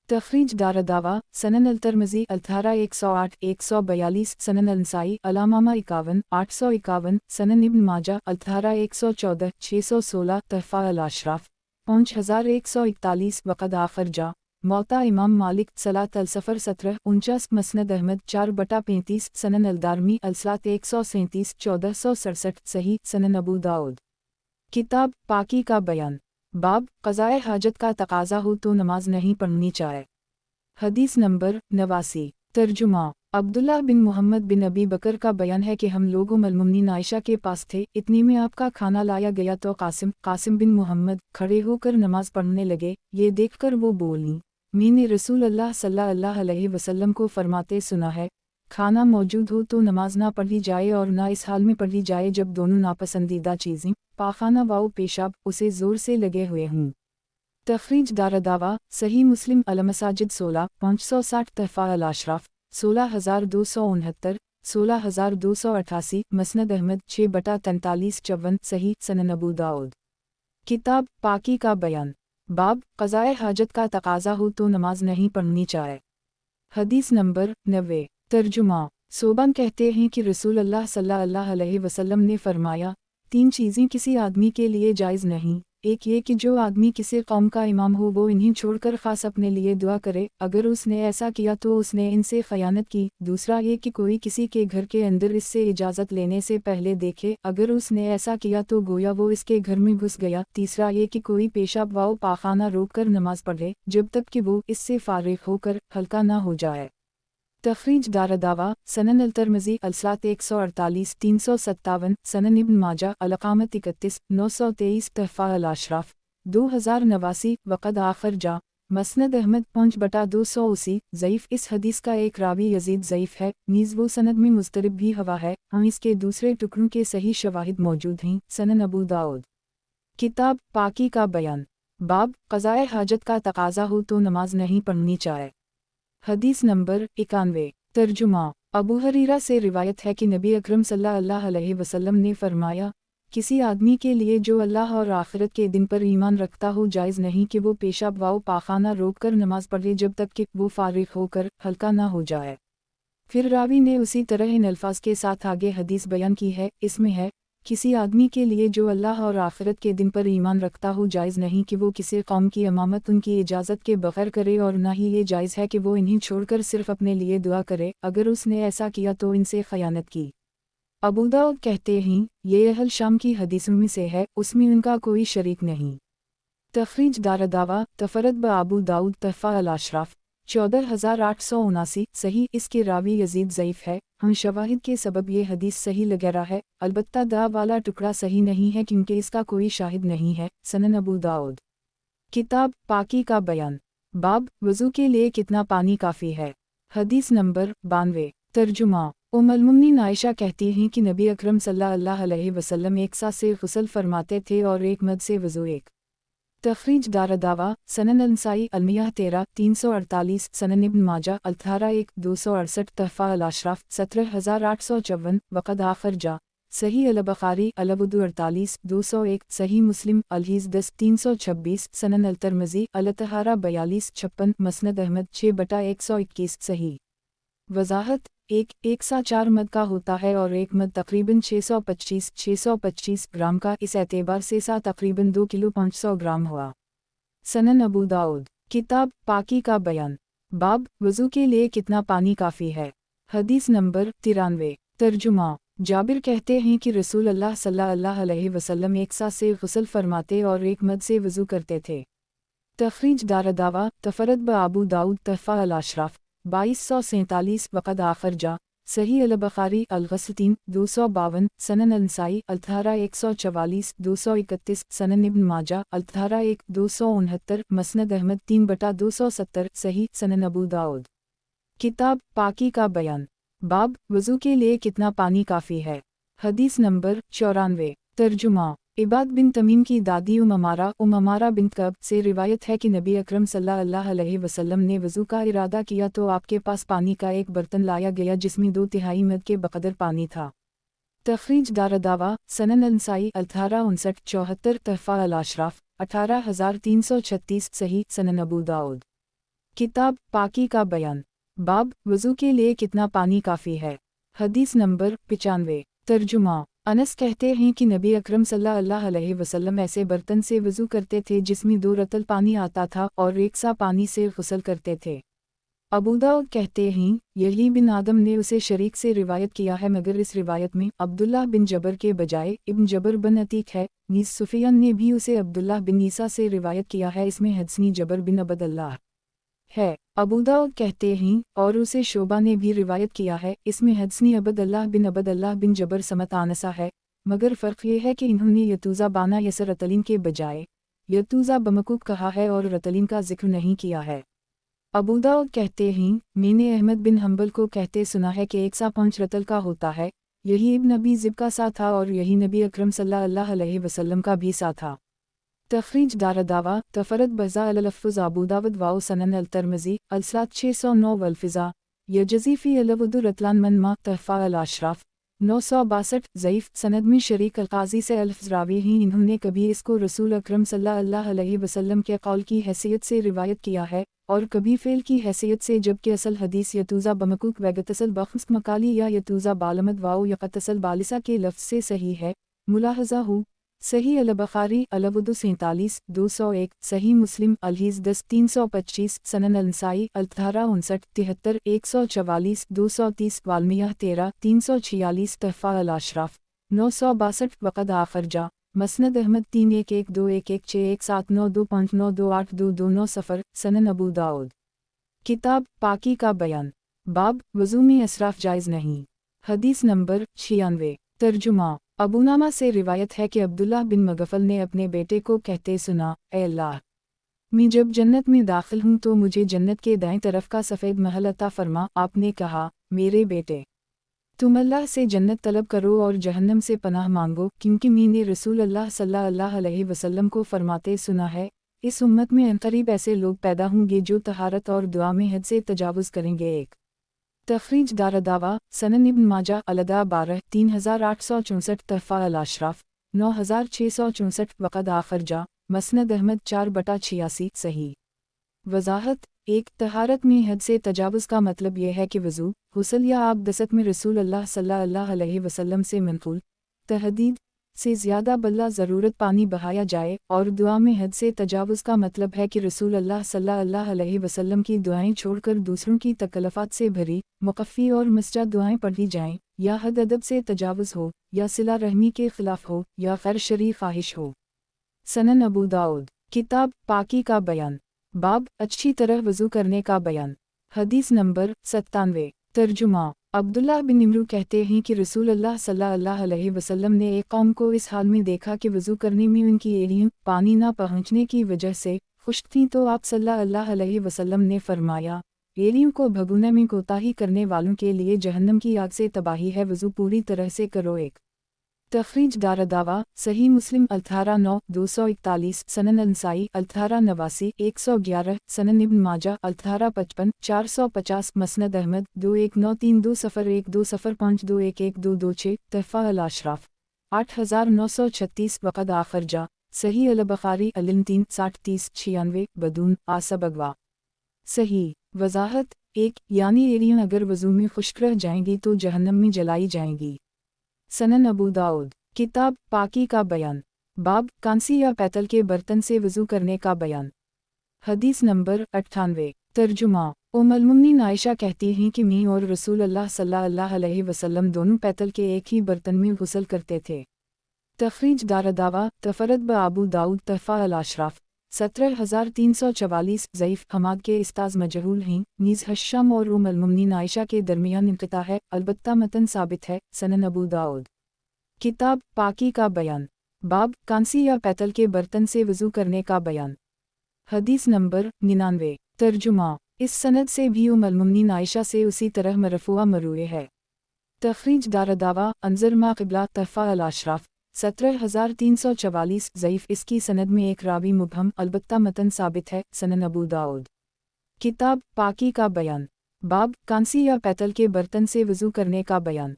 تخریج دارالدعویٰ سنن الترمذی 18108 142 سنن النسائی علامہ 51 851 سنن ابن ماجہ 18114 616 تحفہ الاشراف 5141 وقد آخرجہ موطا امام مالک صلاۃ السفر 1749 مسند احمد 4/35 سنن الدارمی الصلاۃ 137 1467 صحیح سنن ابو داؤد کتاب پاکی کا بیان باب قضائے حاجت کا تقاضا ہو تو نماز نہیں پڑھنی چاہے۔ حدیث نمبر 89 ترجمہ عبداللہ بن محمد بن ابی بکر کا بیان ہے کہ ہم لوگ ام المؤمنین عائشہ کے پاس تھے، اتنی میں آپ کا کھانا لایا گیا تو قاسم بن محمد کھڑے ہو کر نماز پڑھنے لگے۔ یہ دیکھ کر وہ بولیں، میں نے رسول اللہ صلی اللہ علیہ وسلم کو فرماتے سنا ہے، کھانا موجود ہو تو نماز نہ پڑھی جائے اور نہ اس حال میں پڑھی جائے جب دونوں ناپسندیدہ چیزیں پاخانہ و پیشاب اسے زور سے لگے ہوئے ہوں۔ تخریج دارالدعویٰ صحیح مسلم المساجد 16 560 تحفہ الاشراف 16269 16288 مسند احمد 6/43 54 صحیح سنن ابو داؤد کتاب پاکی کا بیان باب قضائے حاجت کا تقاضا ہو تو نماز نہیں پڑھنی چاہے۔ حدیث نمبر 90 ترجمہ صوبان کہتے ہیں کہ رسول اللہ صلی اللہ علیہ وسلم نے فرمایا، 3 چیزیں کسی آدمی کے لیے جائز نہیں، ایک یہ کہ جو آدمی کسی قوم کا امام ہو وہ انہیں چھوڑ کر خاص اپنے لیے دعا کرے، اگر اس نے ایسا کیا تو اس نے ان سے خیانت کی۔ دوسرا یہ کہ کوئی کسی کے گھر کے اندر اس سے اجازت لینے سے پہلے دیکھے، اگر اس نے ایسا کیا تو گویا وہ اس کے گھر میں گھس گیا۔ تیسرا یہ کہ کوئی پیشاب و پاخانہ روک کر نماز پڑھے جب تک کہ وہ اس سے فارغ ہو کر ہلکا نہ ہو جائے۔ तखरीज दारदावा सनन अल-तिरमिज़ी अलसात 148 357 सनन इब्न माजा अल-अक़ामत 31 923 तहफ़ा अल-अशराफ 2089 वक़द आखिर जा मसनद अहमद 5/280 ज़ईफ़। इस हदीस का एक रावी यज़ीद ज़ईफ़ है, नीज़ वो सनद में मुज़तरिब भी हवा है। हम इसके दूसरे टुकड़ों के सही शवाहिद मौजूद हैं। सनन अबू दाऊद किताब पाकी का बयान बाब क़ज़ाए हाजत का तक़ाज़ा हो तो नमाज नहीं पढ़नी चाहिए। हदीस नंबर 91 तर्जुमा अबू हरीरा से रिवायत है कि नबी अकरम सल्लल्लाहु अलैहि वसल्लम ने फरमाया, किसी आदमी के लिए जो अल्लाह और आखिरत के दिन पर ईमान रखता हो जायज़ नहीं कि वो पेशाब व पाखाना रोक कर नमाज पढ़े जब तक कि वो फारिग होकर हल्का ना हो जाए। फिर रावी ने उसी तरह इन अल्फाज के साथ आगे हदीस बयान की है। इसमें है, किसी आदमी के लिए जो अल्लाह और आखिरत के दिन पर ईमान रखता हो जायज़ नहीं कि वो किसी कौम की इमामत उनकी इजाज़त के बगैर करे, और न ही ये जायज़ है कि वो इन्हीं छोड़कर सिर्फ अपने लिए दुआ करे। अगर उसने ऐसा किया तो इनसे ख़यानत की। अबू दाऊद कहते हैं, ये अहल शाम की हदीसों में से है, उसमें उनका कोई शरीक नहीं। तखरीज दारदावा तफरद ब अबू दाऊद तहफ़ा अल-अशराफ 14879 सही। इसके रावी यज़ीद ज़ईफ़ है। हम शवाहिद के सबब ये हदीस सही लगेरा है, अलबत्ता दा वाला टुकड़ा सही नहीं है क्योंकि इसका कोई शाहिद नहीं है। सनन अबू दाऊद किताब पाकी का बयान बाब वज़ू के लिए कितना पानी काफ़ी है। हदीस नंबर 92 तर्जुमा उम्मुल-मोमिनीन आयशा कहती हैं कि नबी अकरम सल्लल्लाहु अलैहि वसल्लम एक सा से गुस्ल फरमाते थे और एक मद से वज़ू एक। तखरीज दारदावा सनन अल-नसाई अलमियाह 13 348 सनन इब्न माजा अल-थारा 1 268 तहफ़ा अल-अशराफ 17854 वक़द आखिर जा सही अल-बुखारी अल-वुदू 48 201 सही मुस्लिम अल-हदीस 10 326 सनन अल-तिरमिज़ी अल-तहारा 42 56 मसनद अहमद 6/121 सही। वज़ाहत एक सा 4 मद का होता है और एक मद तकरीबन 625 ग्राम का। इस एतबार से सा तकरीबन 2 किलो 500 ग्राम हुआ। सनन अबू दाऊद किताब पाकी का बयान बाब वज़ू के लिए कितना पानी काफ़ी है। हदीस नंबर 93 तर्जुमा जाबिर कहते हैं कि रसूल अल्लाह सल्लल्लाहु अलैहि वसल्लम एक सा से गुस्ल फरमाते और एक मद से वज़ू करते थे। तखरीज दारदावा तफरद ब अबू दाऊद तहफ़ा अल-अशराफ 2247 वक़द आखिर जा सही अल-बुखारी अल-गस्ल 3 252 सनन अल-नसाई अल-थारा 144 231 सनन इब्न माजा अल-थारा 1 269 मसनद अहमद 3/270 सही। सनन अबू दाऊद किताब पाकी का बयान बाब वज़ू के लिए कितना पानी काफ़ी है। हदीस नंबर 94 तर्जुमा इबाद बिन तमीम की दादी उममारा बिन कब से रिवायत है कि नबी अकरम सल्लल्लाहु अलैहि वसल्लम ने वज़ू का इरादा किया तो आपके पास पानी का एक बर्तन लाया गया जिसमें 2/3 मद के बकदर पानी था। तखरीज दारदावा सनन अल-नसाई अल-थारा 5974 तहफ़ा अल-अशराफ 18336 सही। सनन अबू दाऊद किताब पाकी का बयान बाब वज़ू के लिए कितना पानी काफ़ी है। हदीस नंबर 95 तर्जुमा अनस कहते हैं कि नबी अकरम सल्लल्लाहु अलैहि वसल्लम ऐसे बर्तन से वज़ू करते थे जिसमें 2 रतल पानी आता था और एक सा पानी से गुस्ल करते थे। अबू दाऊद कहते हैं, यही बिन आदम ने उसे शरीक से रिवायत किया है, मगर इस रिवायत में अब्दुल्लाह बिन जबर के बजाय इब्न जबर बिन अतीक है। नीस सुफियान ने भी उसे अब्दुल्लाह बिन ईसा से रिवायत किया है, इसमें हदसनी जबर बिन अबदल्लाह है। अबू दाऊद कहते हैं, और उसे शोबा ने भी रिवायत किया है, इसमें हदसनी अबदल्लाह बिन जबर समत आनसा है, मगर फ़र्क ये है कि इन्होंने यतूज़ा बाना यसर रतलीन के बजाय यतूज़ा बमकूक कहा है और रतलीन का जिक्र नहीं किया है। अबू दाऊद कहते हैं, मैंने अहमद बिन हम्बल को कहते सुना है कि एक सा 5 रतल का होता है, यही इब्न अबी ज़िब का सा था और यही नबी अकरम सल्लल्लाहु अलैहि वसल्लम का भी सा था। तखरीज दारदावा तफरद बज़ा अल-लफ़्ज़ अबू दाऊद वाओ सनन अल-तिरमिज़ी अलसात 609 वल्फ़िज़ा यजज़ीफ़ी अल-वुदू रतलान मन मा तहफ़ा अल-अशराफ 962 ज़ईफ़। सनद में शरीक अल-क़ाज़ी से अल्फ़ रावी हैं, इन्होंने कभी इसको रसूल अकरम सल्लल्लाहु अलैहि वसल्लम के कौल की हैसियत से रिवायत किया है और कभी फ़ेल की हैसियत से, जबकि असल हदीस यतूज़ा बमकूक वगतसल बख्स मकाली या यतूज़ा बालमद वाओ यक़तसल बालिसा के लफ्ज़ से सही है। मुलाहज़ा हो सही अल-बुखारी अल-वुदू 47 201 सही मुस्लिम अल-हदीस 10 325 सनन अल-नसाई अल-थारा 59 73 144 230 वालमियाह 13 346 तहफ़ा अल-अशराफ 962 वक़द आखिर जा मसनद अहमद 311211617925928229 सफ़र। सनन अबू दाऊद किताब पाकी का बयान बाब वज़ू में इसराफ जायज़ नहीं। हदीस नंबर 96। तर्जुमा। अबूनामा से रिवायत है कि अब्दुल्लाह बिन मगफल ने अपने बेटे को कहते सुना, ए अल्लाह, मैं जब जन्नत में दाखिल हूँ तो मुझे जन्नत के दाएं तरफ का सफ़ेद महल अता फरमा। आपने कहा, मेरे बेटे, तुम अल्लाह से जन्नत तलब करो और जहन्नम से पनाह मांगो, क्योंकि मैंने रसूल अल्लाह सल्लल्लाहु अलैहि वसल्लम को फरमाते सुना है, इस उम्मत में अनकरीब ऐसे लोग पैदा होंगे जो तहारत और दुआ में हद से तजावुज़ करेंगे। एक तखरीज दारदावा सनन इब्न माजा अलदा 12 3864 तहफ़ा अल अशराफ 9664 वक़द आखर जा मसनद अहमद 4/86 सही। वज़ाहत। एक तहारत में हद से तजावुज़ का मतलब यह है कि वज़ू, गुस्ल या आब दस्त में रसूल अल्लाह सल्लल्लाहु अलैहि वसल्लम से मनक़ूल तहदीद से ज़्यादा बल्ला ज़रूरत पानी बहाया जाए, और दुआ में हद से तजावुज़ का मतलब है कि रसूल अल्लाह सल्लल्लाहु अलैहि वसल्लम की दुआएं छोड़कर दूसरों की तकल्लुफ़ात से भरी मुक़फ़ी और मस्जा दुआएं पढ़ी जाएं, या हद अदब से तजावुज़ हो, या सिला रहमी के ख़िलाफ़ हो, या ग़ैर शरई ख़्वाहिश हो। सनन अबू दाऊद। किताब पाकी का बयान। बाब अच्छी तरह वज़ू करने का बयान। हदीस नंबर 97। तर्जुमा। अब्दुल्लाह बिन इमरू कहते हैं कि रसूल अल्लाह सल्लल्लाहु अलैहि वसल्लम ने एक कौम को इस हाल में देखा कि वज़ू करने में उनकी एड़ियाँ पानी ना पहुँचने की वजह से खुश्क थीं, तो आप सल्लल्लाहु अलैहि वसल्लम ने फरमाया, एड़ियों को भगोने में कोताही करने वालों के लिए जहन्नम की आग से तबाही है, वज़ू पूरी तरह से करो। एक तखरीज दारदावा सही मुस्लिम अल्थारा 9 241 सनन अंसाई अल्थारा 89 111 सनन इब्न माजा अल्थारा 55 450 मसनद अहमद 2193201205211226 तहफ़ा अल अशराफ 8936 वक़द आखर जा सही अल बुखारी अलिम 3 60 30 96 बदून आसब अगवा सही। वज़ाहत। एक यानी एड़ियाँ अगर वज़ू में खुश्क रह जाएंगी तो जहन्नम में जलाई जाएंगी। सनन अबू दाऊद। किताब पाकी का बयान। बाब कांसी या पैतल के बर्तन से वज़ू करने का बयान। हदीस नंबर 98। तर्जुमा। उम्मुल मोमिनीन आयशा कहती हैं कि मैं और रसूल अल्लाह सल्लल्लाहु अलैहि वसल्लम दोनों पैतल के एक ही बर्तन में गुस्ल करते थे। तखरीज दारदावा तफरद ब अबू दाऊद तहफ़ा अल अशराफ 17344 ज़ईफ़ हमाद के इस्ताज़ मजहूल हैं। नीज़ हश्शम और उम्मुल मोमिनीन आयशा के दरमियान इंक़िता है, अलबत्ता मतन साबित है। सनन अबू दाऊद। किताब पाकी का बयान। बाब कांसी या पैतल के बर्तन से वज़ू करने का बयान। हदीस नंबर 99। तर्जुमा। इस सनद से भी उम्मुल मोमिनीन आयशा से उसी तरह मरफ़ूआ मरूए है। तखरीज दारदावा अंज़र मा क़िबला तहफ़ा अल अशराफ 17344 ज़ईफ़ इसकी सनद में एक रावी मुबहम, अलबत्ता मतन साबित है। सनन अबू दाऊद। किताब पाकी का बयान। बाब कांसी या पैतल के बर्तन से वज़ू करने का बयान।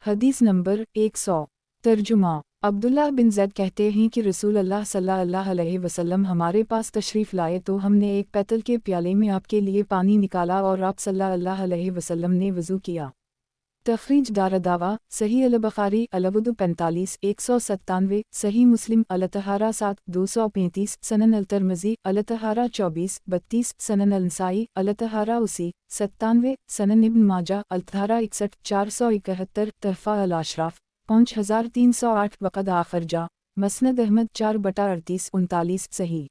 हदीस नंबर 100। तर्जुमा। अब्दुल्लाह बिन ज़ैद कहते हैं कि रसूल अल्लाह सल्लल्लाहु अलैहि वसल्लम हमारे पास तशरीफ़ लाए तो हमने एक पैतल के प्याले में आपके लिए पानी निकाला और आप सल्लल्लाहु अलैहि वसल्लम ने वज़ू किया। तखरीज दारदावा सही अल बुखारी अलवुदु 45 197 सही मुस्लिम अलतहारा 7 235 सनन अल तिर्मिज़ी अलतहारा 24 32 सनन अल नसाई अलतहारा 97 सनन इब्न माजा अलतहारा 61 471 तहफ़ा अल अशराफ 5308 वक़द आखर जा मसनद अहमद 4/38 39 सही।